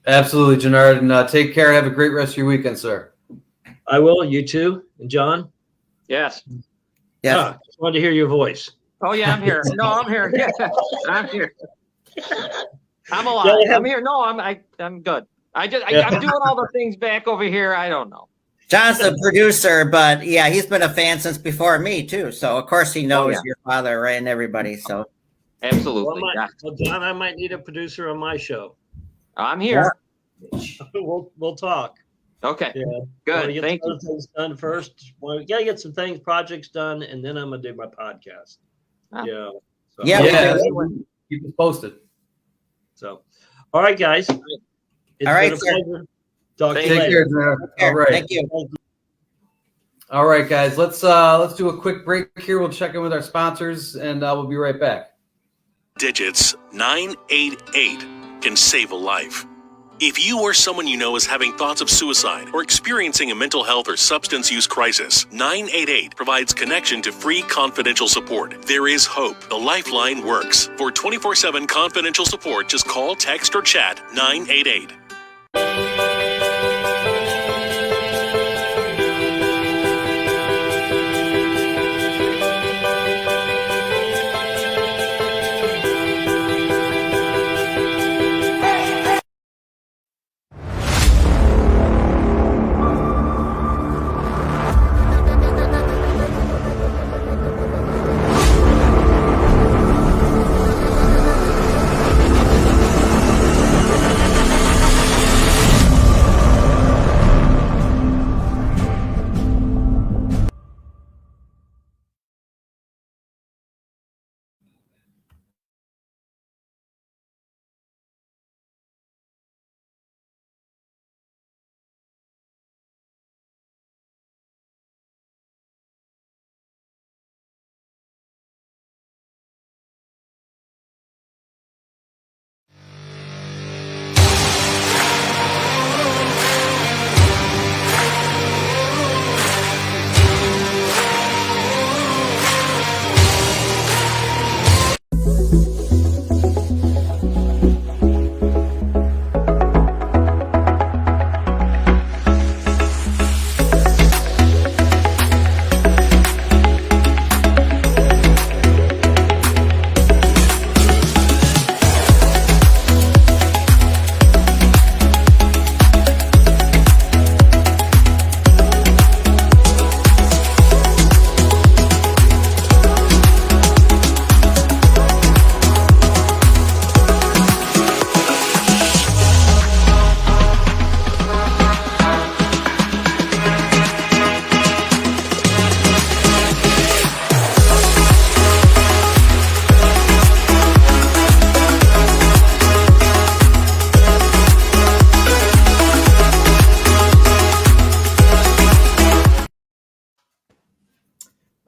Absolutely, Jonard, and take care. Have a great rest of your weekend, sir. I will. You too, and John. Yes. Yes. Just wanted to hear your voice. Oh yeah, I'm here. No, I'm here. Yeah, I'm here. I'm alive. I'm here. No, I'm good. I'm doing all the things back over here. I don't know. John's the producer, but yeah, he's been a fan since before me too. So of course he knows your father, right, and everybody. So absolutely. Well, John, I might need a producer on my show. I'm here. We'll talk. Okay. Yeah. Good. Thank you. Things done first. Well, gotta get some projects done, and then I'm gonna do my podcast. Yeah. So, yeah. Keep us posted. So, all right, guys. It's all right, been a pleasure. Talk to you Take later. care, all right. Thank you. All right, guys. Let's do a quick break here. We'll check in with our sponsors, and we'll be right back. Digits 988 can save a life. If you or someone you know is having thoughts of suicide or experiencing a mental health or substance use crisis, 988 provides connection to free confidential support. There is hope. The Lifeline works. For 24/7 confidential support, just call, text, or chat 988.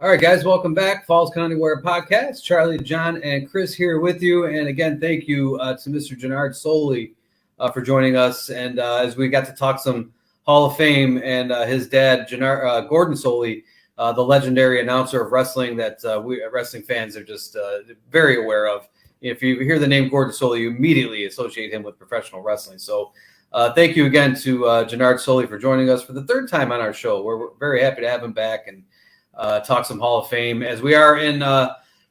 All right, guys, welcome back. Falls Count Anywhere podcast. Charlie, John, and Chris here with you. And again, thank you to Mr. Jonard Solie for joining us. And as we got to talk some Hall of Fame and his dad, Gordon Solie, the legendary announcer of wrestling that we wrestling fans are just very aware of. If you hear the name Gordon Solie, you immediately associate him with professional wrestling. So thank you again to Jonard Solie for joining us for the third time on our show. We're very happy to have him back and talk some Hall of Fame. As we are in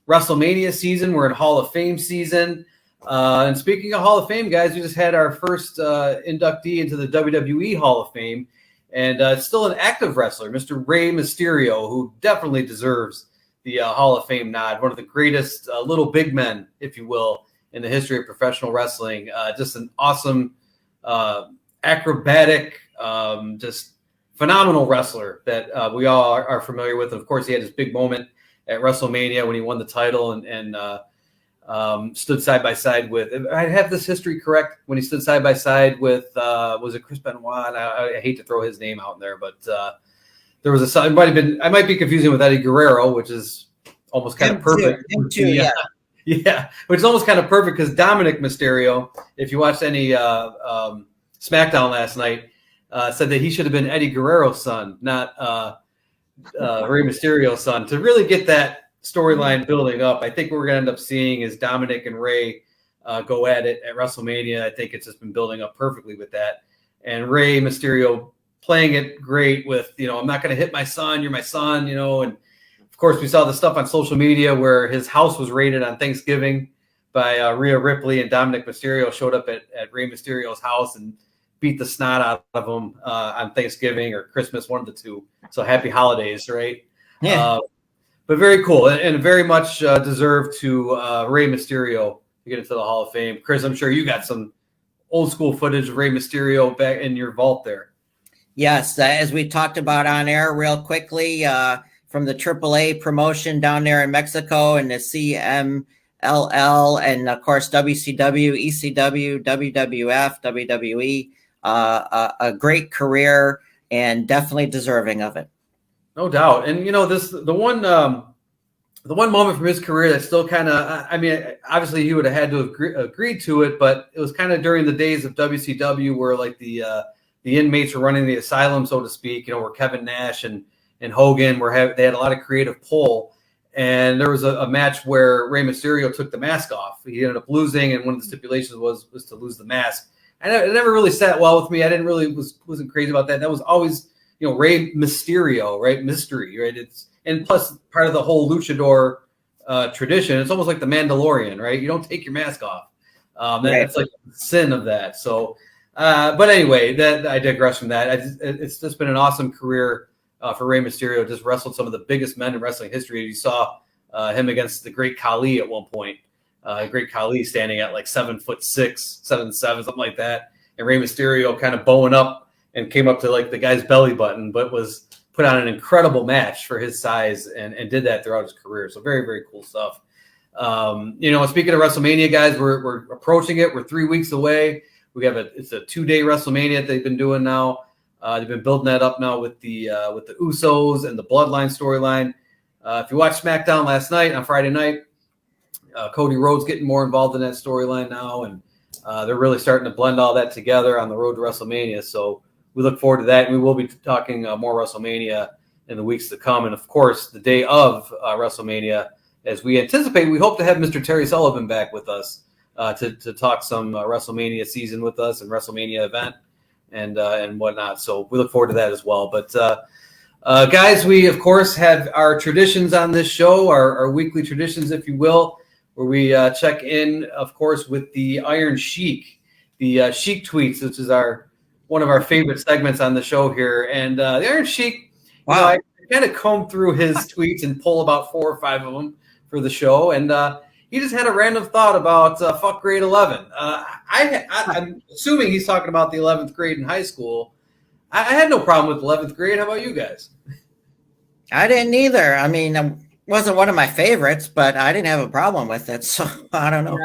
WrestleMania season, we're in Hall of Fame season. And speaking of Hall of Fame, guys, we just had our first inductee into the WWE Hall of Fame. And still an active wrestler, Mr. Rey Mysterio, who definitely deserves the Hall of Fame nod. One of the greatest little big men, if you will, in the history of professional wrestling. Just an awesome, acrobatic, just phenomenal wrestler that we all are familiar with. And of course, he had his big moment at WrestleMania when he won the title and stood side by side with, I have this history correct, when he stood side by side with, was it Chris Benoit? I hate to throw his name out there, but there was I might be confusing with Eddie Guerrero, which is almost kind of perfect. Him too, yeah. Yeah, which is almost kind of perfect because Dominic Mysterio, if you watched any SmackDown last night, said that he should have been Eddie Guerrero's son, not Rey Mysterio's son, to really get that storyline building up. I think what we're going to end up seeing is Dominic and Rey go at it at WrestleMania. I think it's just been building up perfectly with that. And Rey Mysterio playing it great with, I'm not going to hit my son, you're my son, and of course we saw the stuff on social media where his house was raided on Thanksgiving by Rhea Ripley, and Dominic Mysterio showed up at Rey Mysterio's house and beat the snot out of him on Thanksgiving or Christmas, one of the two. So happy holidays, right? Yeah. But very cool and very much deserved to Rey Mysterio to get into the Hall of Fame. Chris, I'm sure you got some old school footage of Rey Mysterio back in your vault there. Yes, as we talked about on air real quickly, from the AAA promotion down there in Mexico and the CMLL and, of course, WCW, ECW, WWF, WWE, a great career and definitely deserving of it. No doubt. And, the one moment from his career that still kind of, obviously he would have had to have agreed to it, but it was kind of during the days of WCW where like the inmates were running the asylum, so to speak, where Kevin Nash and Hogan they had a lot of creative pull. And there was a match where Rey Mysterio took the mask off. He ended up losing, and one of the stipulations was to lose the mask. And it never really sat well with me. I didn't really wasn't crazy about that. That was always, Rey Mysterio, right? Mystery, right? And plus part of the whole luchador tradition. It's almost like the Mandalorian, right? You don't take your mask off. That's like the sin of that. So, but anyway, that I digress from that. It's just been an awesome career for Rey Mysterio. Just wrestled some of the biggest men in wrestling history. You saw him against the Great Khali at one point. Great Khali standing at like 7'6", 7'7", something like that, and Rey Mysterio kind of bowing up and came up to like the guy's belly button, but was put on an incredible match for his size and did that throughout his career. So very, very cool stuff. Speaking of WrestleMania, guys, we're approaching it. We're 3 weeks away. It's a 2-day WrestleMania that they've been doing now. They've been building that up now with the Usos and the Bloodline storyline. If you watched SmackDown last night on Friday night, Cody Rhodes getting more involved in that storyline now, and they're really starting to blend all that together on the road to WrestleMania. So we look forward to that, and we will be talking more WrestleMania in the weeks to come. And, of course, the day of WrestleMania, as we anticipate, we hope to have Mr. Terry Sullivan back with us to talk some WrestleMania season with us and WrestleMania event and whatnot. So we look forward to that as well. But, guys, we, of course, have our traditions on this show, our weekly traditions, if you will, where we check in, of course, with the Iron Sheik, the Sheik Tweets, which is one of our favorite segments on the show here. And the Iron Sheik, wow. I kind of comb through his tweets and pull about 4 or 5 of them for the show. And he just had a random thought about fuck grade 11. I'm assuming he's talking about the 11th grade in high school. I had no problem with 11th grade. How about you guys? I didn't either. I mean, it wasn't one of my favorites, but I didn't have a problem with it. So I don't know.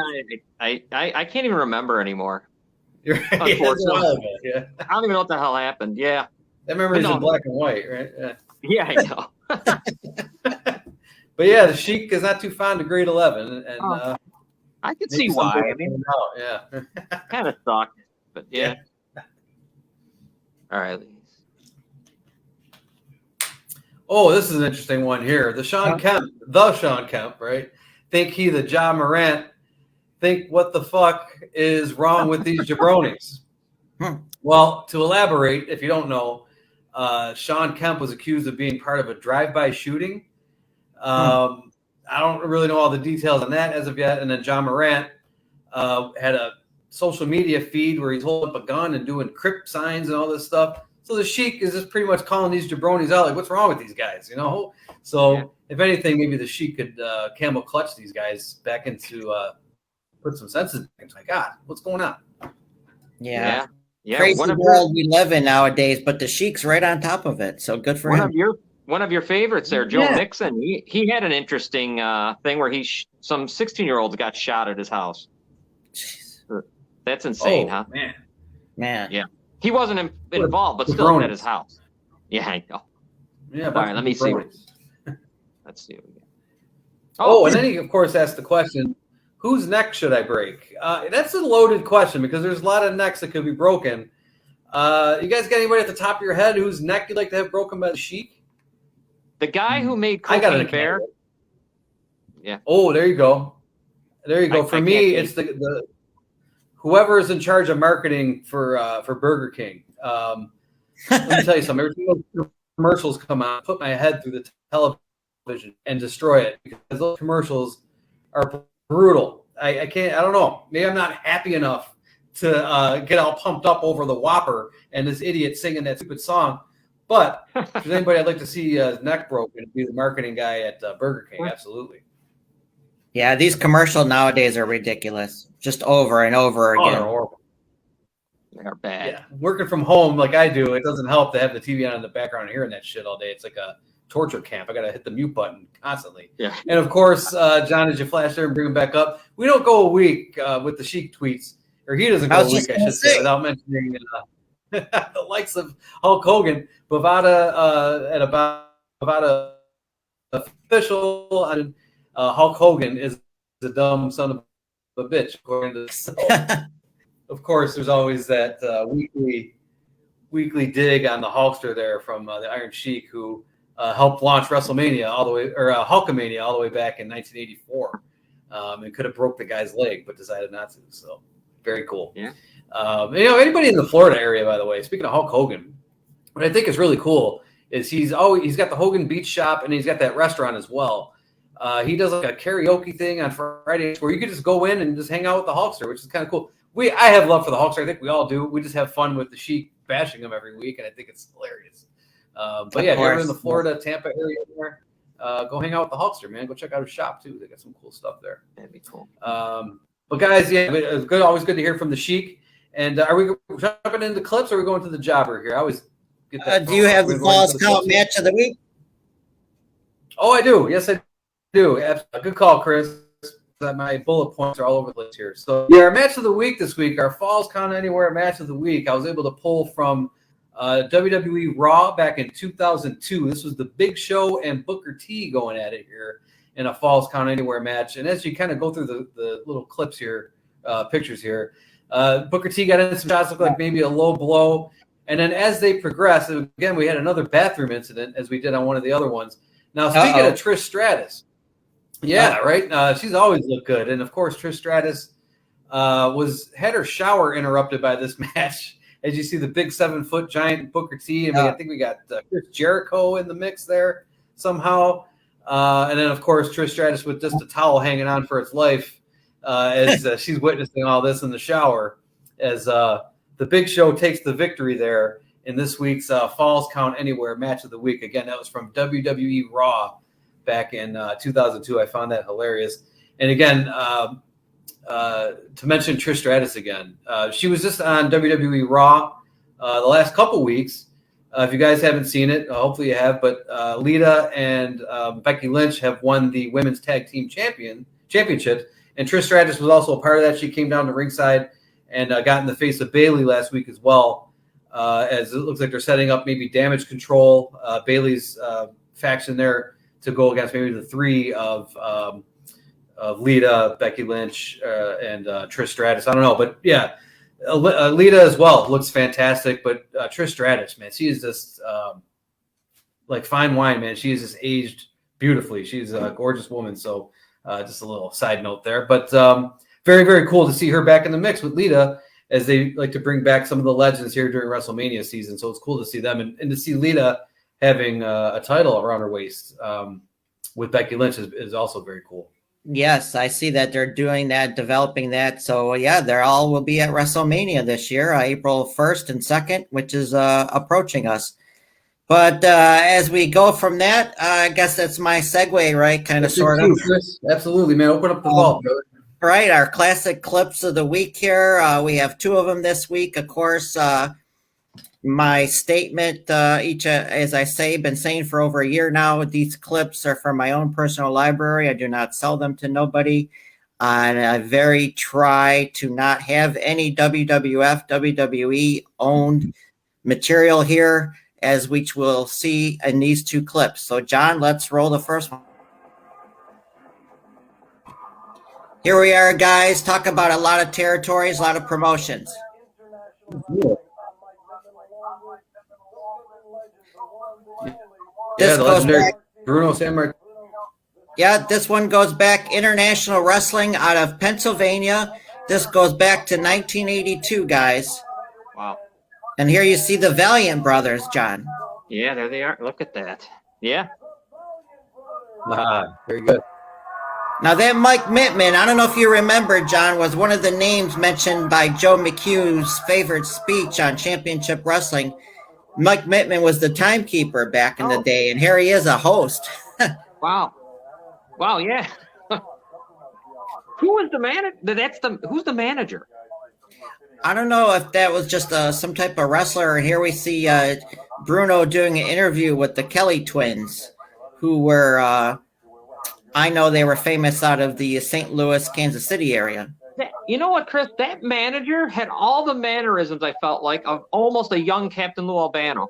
I can't even remember anymore. You're right. Unfortunately. Yeah. I don't even know what the hell happened. Yeah. That memory's in black and white, right? Yeah, I know. But yeah, the Sheik is not too fond of grade 11, and I could see why. I mean, yeah, kind of sucked, but yeah. All right. Oh, this is an interesting one here. The Sean Kemp, right? Think he the John Morant. Think what the fuck is wrong with these jabronis? Well, to elaborate, if you don't know, Sean Kemp was accused of being part of a drive-by shooting. I don't really know all the details on that as of yet. And then John Morant had a social media feed where he's holding up a gun and doing Crip signs and all this stuff. So the Sheik is just pretty much calling these jabronis out, like, what's wrong with these guys, So if anything, maybe the Sheik could camel clutch these guys back into put some senses back into, like, God, what's going on? Yeah. Crazy world we live in nowadays, but the Sheik's right on top of it. So good for him. One of your favorites there, Joe Mixon. He had an interesting thing where some 16-year-olds got shot at his house. Jeez. That's insane, huh? Man. Yeah. He wasn't involved, but still at his house. Yeah, I know. Yeah. All right, let me see. Let's see what we got. And then he, of course, asked the question, whose neck should I break? That's a loaded question because there's a lot of necks that could be broken. You guys got anybody at the top of your head whose neck you'd like to have broken by the Sheik? The guy who made I got Cocaine Bear. Yeah. Oh, there you go. There you go. For me, it's the whoever is in charge of marketing for Burger King. Let me tell you something. Every time those commercials come out, I put my head through the television and destroy it because those commercials are brutal. I can't. I don't know. Maybe I'm not happy enough to get all pumped up over the Whopper and this idiot singing that stupid song. But if there's anybody I'd like to see neck broken, be the marketing guy at Burger King. Absolutely. Yeah, these commercials nowadays are ridiculous. Just over and over again. They're horrible. They're bad. Yeah. Working from home like I do, it doesn't help to have the TV on in the background and hearing that shit all day. It's like a torture camp. I got to hit the mute button constantly. Yeah. And of course, John, as you flash there and bring him back up, we don't go a week with the Sheik tweets, or he doesn't go a week, I should say, without mentioning the likes of Hulk Hogan. Bovada at about official on Hulk Hogan is a dumb son of a bitch, according to so, of course, there's always that weekly dig on the Hulkster there from the Iron Sheik, who helped launch WrestleMania all the way, or Hulkamania all the way back in 1984, and could have broke the guy's leg, but decided not to. So very cool. Yeah. Anybody in the Florida area, by the way, speaking of Hulk Hogan, what I think is really cool is he's got the Hogan Beach Shop and he's got that restaurant as well. He does like a karaoke thing on Fridays where you could just go in and just hang out with the Hulkster, which is kind of cool. I have love for the Hulkster. I think we all do. We just have fun with the Sheik bashing him every week, and I think it's hilarious. But yeah, if you're in the Florida, Tampa area there, go hang out with the Hulkster, man. Go check out his shop too. They got some cool stuff there. That'd be cool. But guys, yeah, it's good. Always good to hear from the Sheik. And are we jumping into clips, or are we going to the jobber here? I always get that. Do you have the Falls Count match of the week? Oh, I do. Yes, I do. Good call, Chris. My bullet points are all over the place here. So, yeah, our match of the week this week, our Falls Count Anywhere match of the week, I was able to pull from WWE Raw back in 2002. This was the Big Show and Booker T going at it here in a Falls Count Anywhere match. And as you kind of go through the little clips here, pictures here, Booker T got in some shots, looked like maybe a low blow. And then as they progressed, again, we had another bathroom incident as we did on one of the other ones. Now, speaking of Trish Stratus, yeah, right. She's always looked good. And, of course, Trish Stratus had her shower interrupted by this match. As you see the big 7-foot giant Booker T. And I think we got Chris Jericho in the mix there somehow. And then, of course, Trish Stratus with just a towel hanging on for its life as she's witnessing all this in the shower as the Big Show takes the victory there in this week's Falls Count Anywhere match of the week. Again, that was from WWE Raw back in 2002. I found that hilarious. And again, to mention Trish Stratus again, she was just on WWE Raw the last couple weeks. If you guys haven't seen it, hopefully you have. But Lita and Becky Lynch have won the Women's Tag Team Championship. And Trish Stratus was also a part of that. She came down to ringside and got in the face of Bayley last week as well. As it looks like they're setting up maybe Damage Control, Bayley's faction there, to go against maybe the three of Lita, Becky Lynch, and Trish Stratus. I don't know, but yeah, Lita as well looks fantastic. But Trish Stratus, man, she is just like fine wine, man. She is just aged beautifully. She's a gorgeous woman. So just a little side note there, but very, very cool to see her back in the mix with Lita, as they like to bring back some of the legends here during WrestleMania season. So it's cool to see them and to see Lita having a title around her waist with Becky Lynch is also very cool. Yes, I see that they're doing that, developing that. So, yeah, they're all will be at WrestleMania this year, April 1st and 2nd, which is approaching us. But as we go from that, I guess that's my segue, right? Kind of, sort of. Chris. Absolutely, man. Open up the vault, brother. Right, our classic clips of the week here. We have 2 of them this week, of course. My statement, as I say, been saying for over a year now, these clips are from my own personal library. I do not sell them to nobody. And I very try to not have any WWF, WWE owned material here, as which we'll see in these 2 clips. So, John, let's roll the first one. Here we are, guys. Talk about a lot of territories, a lot of promotions. Yeah, the legendary Bruno Sammartino. Yeah, this one goes back international wrestling out of Pennsylvania. This goes back to 1982, guys. Wow. And here you see the Valiant brothers, John. Yeah, there they are. Look at that. Yeah. Very good. Now that Mike Mittman, I don't know if you remember, John, was one of the names mentioned by Joe McHugh's favorite speech on Championship Wrestling. Mike Mittman was the timekeeper back in the day, and here he is, a host. Wow. Wow, yeah. Who was the manager? Who's the manager? I don't know if that was just some type of wrestler. And here we see Bruno doing an interview with the Kelly twins, who were, I know they were famous out of the St. Louis, Kansas City area. You know what, Chris? That manager had all the mannerisms, I felt like, of almost a young Captain Lou Albano.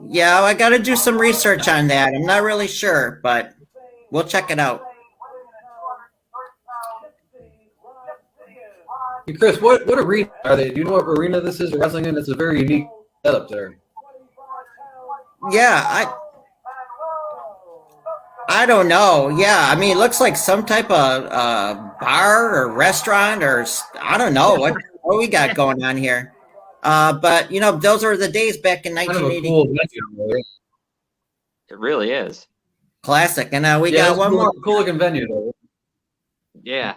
Yeah, I got to do some research on that. I'm not really sure, but we'll check it out. Hey, Chris, what arena are they? Do you know what arena this is wrestling in? It's a very unique setup there. Yeah, I don't know. Yeah, I mean, it looks like some type of bar or restaurant, or I don't know what we got going on here. But you know, those are the days back in 1980. Kind of a cool venue. It really is. Classic. And we got one more cool looking venue though. Yeah.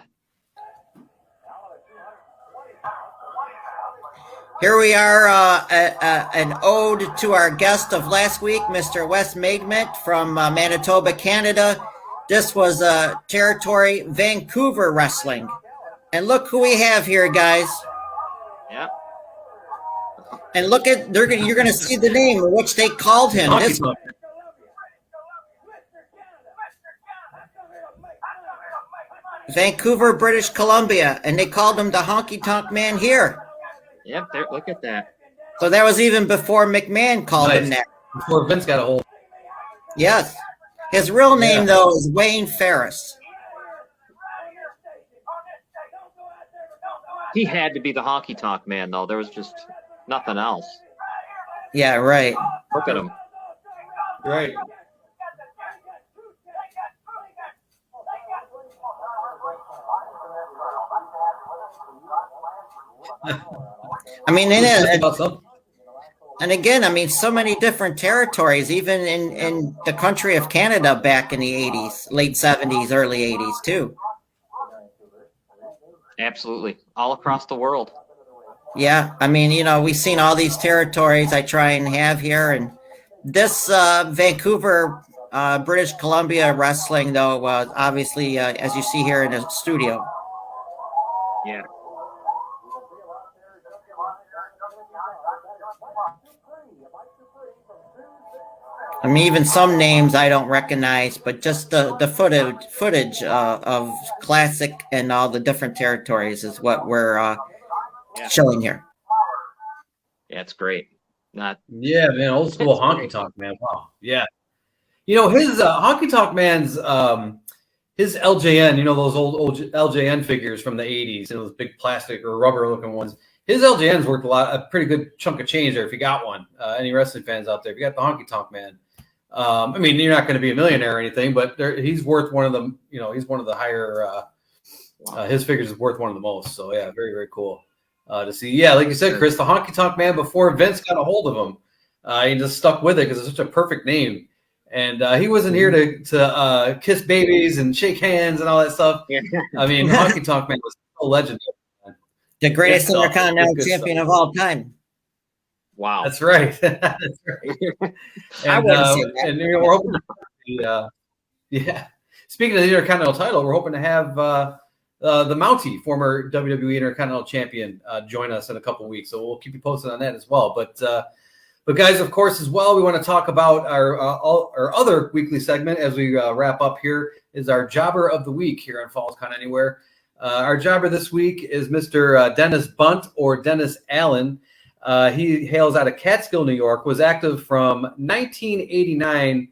Here we are, an ode to our guest of last week, Mr. Wes Megment from Manitoba, Canada. This was territory Vancouver Wrestling. And look who we have here, guys. Yeah. And look at, you're going to see the name in which they called him. Vancouver, British Columbia. And they called him the Honky Tonk Man here. Yep, look at that. So that was even before McMahon called him that. Before Vince got a hold. Yes. His real name, though, is Wayne Ferris. He had to be the Honky Tonk Man, though. There was just nothing else. Yeah, right. Look at him. Right. I mean, and again, I mean, so many different territories, even in the country of Canada back in the 80s, late 70s, early 80s, too. Absolutely. All across the world. Yeah. I mean, you know, we've seen all these territories I try and have here. And this Vancouver, British Columbia wrestling, though, was obviously, as you see here in the studio. Yeah. I mean, even some names I don't recognize, but just the footage of classic and all the different territories is what we're showing here. Yeah, it's great. Yeah, man, old school Honky Tonk Man. Wow. Yeah. You know, his Honky Tonk Man's his LJN, you know, those old LJN figures from the 80s, and those big plastic or rubber looking ones. His LJN's worth a pretty good chunk of change there if you got one. Any wrestling fans out there, if you got the Honky Tonk Man. I mean, you're not going to be a millionaire or anything, but he's worth one of them. You know, he's one of the higher. His figures is worth one of the most. So yeah, very very cool to see. Yeah, like you said, Chris, the Honky Tonk Man before Vince got a hold of him, he just stuck with it because it's such a perfect name. And he wasn't here to kiss babies and shake hands and all that stuff. Yeah. I mean, Honky Tonk Man was so legendary. The greatest intercontinental champion of all time. Wow, that's right. That's right. I wouldn't say that. And we're hoping to, speaking of the Intercontinental title, we're hoping to have the Mountie, former WWE Intercontinental Champion, join us in a couple of weeks. So we'll keep you posted on that as well. But guys, of course, as well, we want to talk about our other weekly segment as we wrap up here is our Jobber of the Week here on Falls Count Anywhere. Our jobber this week is Mr. Dennis Bunt, or Dennis Allen. He hails out of Catskill, New York, was active from 1989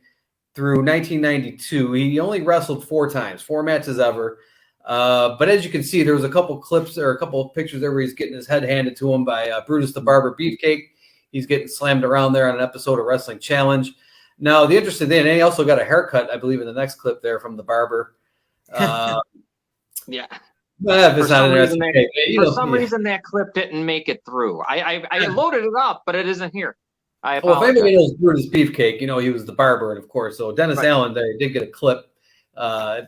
through 1992. He only wrestled 4 times, 4 matches ever. But as you can see, there was a couple clips or a couple of pictures there where he's getting his head handed to him by Brutus the Barber Beefcake. He's getting slammed around there on an episode of Wrestling Challenge. Now, the interesting thing, and he also got a haircut, I believe, in the next clip there from the barber. Yeah. For some reason, that clip didn't make it through. I loaded it up, but it isn't here. I well, apologize. if anybody knows Brutus Beefcake, he was the barber, and of course, so Dennis Allen there did get a clip,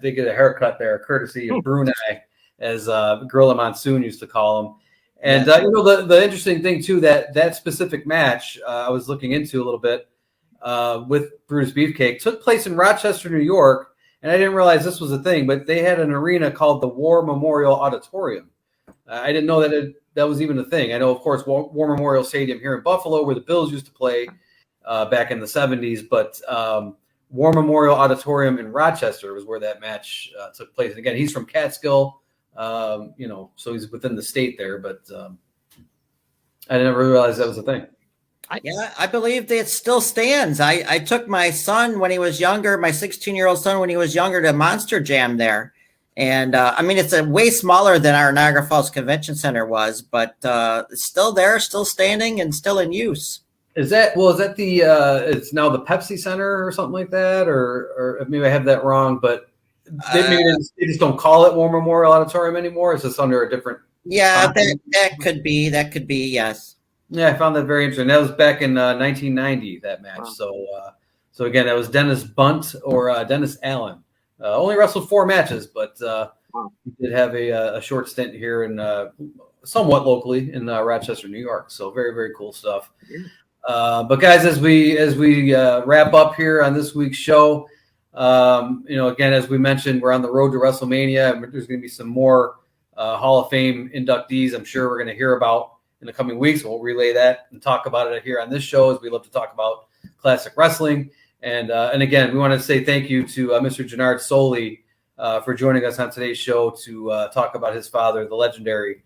did get a haircut there, courtesy of Brunei, as Gorilla Monsoon used to call him. And the interesting thing too, that specific match I was looking into a little bit with Brutus Beefcake took place in Rochester, New York. And I didn't realize this was a thing, but they had an arena called the War Memorial Auditorium. I didn't know that was even a thing. I know, of course, War Memorial Stadium here in Buffalo, where the Bills used to play back in the 70s. But War Memorial Auditorium in Rochester was where that match took place. And again, he's from Catskill, so he's within the state there. But I never realized that was a thing. I believe that it still stands. I took my son when he was younger, my 16-year-old son when he was younger, to Monster Jam there. And it's a way smaller than our Niagara Falls Convention Center was, but it's still there, still standing, and still in use. Is that the it's now the Pepsi Center or something like that? Or maybe I have that wrong, but maybe they just don't call it War Memorial Auditorium anymore. It's just under a different. Yeah, that could be, yes. Yeah, I found that very interesting. That was back in 1990, that match. Wow. So again, that was Dennis Bunt or Dennis Allen. Only wrestled 4 matches, but he did have a short stint here in somewhat locally in Rochester, New York. So very, very cool stuff. But guys, as we wrap up here on this week's show, again, as we mentioned, we're on the road to WrestleMania. There's going to be some more Hall of Fame inductees I'm sure we're going to hear about in the coming weeks. We'll relay that and talk about it here on this show, as we love to talk about classic wrestling. And again, we want to say thank you to Mr. Jonard Solie for joining us on today's show to talk about his father, the legendary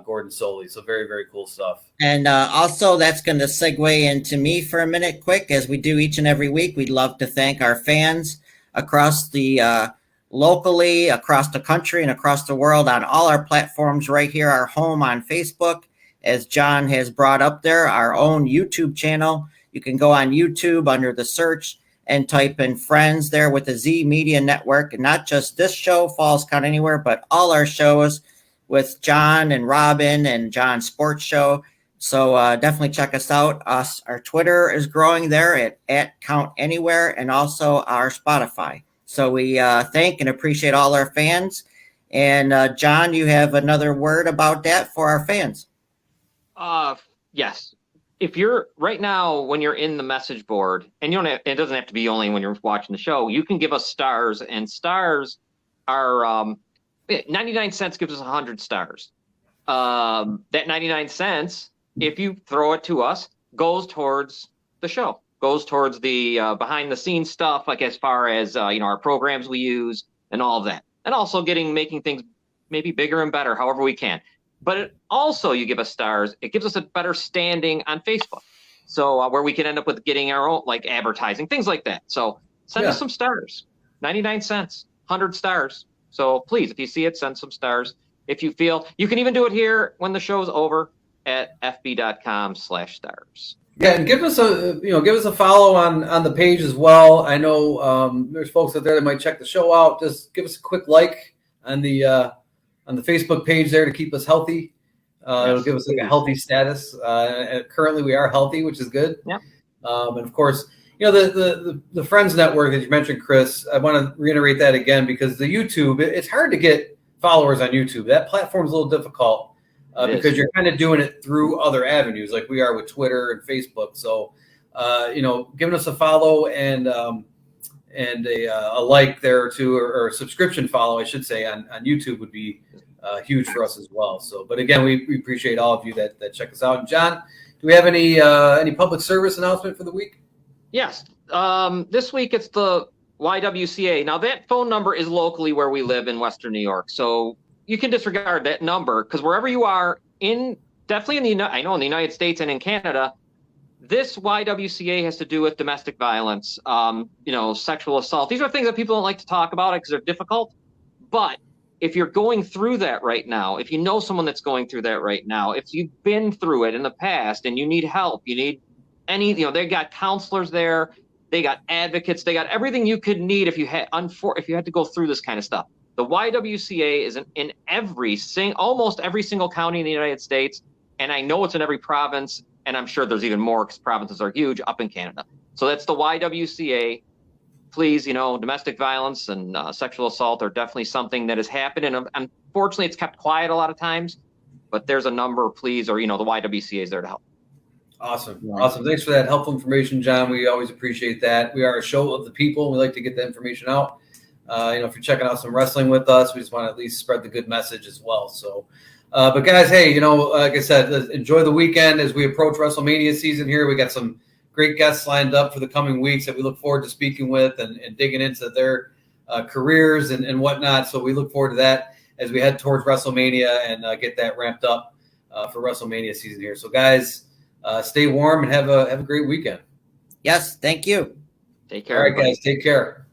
Gordon Solie. So very, very cool stuff. And also, that's going to segue into me for a minute quick, as we do each and every week. We'd love to thank our fans across the locally, across the country, and across the world on all our platforms right here, our home on Facebook. As John has brought up there, our own YouTube channel. You can go on YouTube under the search and type in Friends there with the Z Media Network. And not just this show, Falls Count Anywhere, but all our shows with John and Robin and John's Sports Show. So definitely check us out. Our Twitter is growing there at Count Anywhere, and also our Spotify. So we thank and appreciate all our fans. And John, you have another word about that for our fans? Yes. If you're right now, when you're in the message board, and it doesn't have to be only when you're watching the show, you can give us stars, and stars are 99 cents gives us 100 stars. That 99 cents, if you throw it to us, goes towards the show, goes towards the behind the scenes stuff, like as far as our programs we use and all of that, and also making things maybe bigger and better, however we can. But also, you give us stars, it gives us a better standing on Facebook. So where we can end up with getting our own, like, advertising, things like that. So send us some stars. 99 cents, 100 stars. So please, if you see it, send some stars. If you feel, you can even do it here when the show's over at fb.com/stars. Yeah, and give us a follow on the page as well. I know there's folks out there that might check the show out. Just give us a quick like on the Facebook page there to keep us healthy. It'll give us a healthy status. Currently, we are healthy, which is good. Yeah. And of course, the Friends Network that you mentioned, Chris. I want to reiterate that again, because the YouTube, it's hard to get followers on YouTube. That platform's a little difficult because you're kind of doing it through other avenues, like we are with Twitter and Facebook. So, giving us a follow and a like there too, or a subscription follow, I should say, on YouTube would be huge for us as well. So, but again, we appreciate all of you that check us out. And John, do we have any public service announcement for the week? Yes. This week it's the YWCA. Now that phone number is locally where we live in Western New York. So you can disregard that number, because wherever you are definitely in the United States and in Canada, this YWCA has to do with domestic violence, sexual assault. These are things that people don't like to talk about because they're difficult. But if you're going through that right now, if you know someone that's going through that right now, if you've been through it in the past and you need help, you need they got counselors there, they got advocates, they got everything you could need if you had to go through this kind of stuff. The YWCA is in almost every single county in the United States, and I know it's in every province, and I'm sure there's even more because provinces are huge up in Canada. So that's the YWCA. Please, domestic violence and sexual assault are definitely something that has happened, and unfortunately, it's kept quiet a lot of times. But there's a number, please, or the YWCA is there to help. Awesome. Thanks for that helpful information, John. We always appreciate that. We are a show of the people, and we like to get that information out. If you're checking out some wrestling with us, we just want to at least spread the good message as well. So, but guys, hey, like I said, enjoy the weekend as we approach WrestleMania season here. We got some great guests lined up for the coming weeks that we look forward to speaking with and digging into their careers and whatnot. So we look forward to that as we head towards WrestleMania and get that ramped up for WrestleMania season here. So guys, stay warm and have a great weekend. Yes. Thank you. Take care. All right, guys. Take care.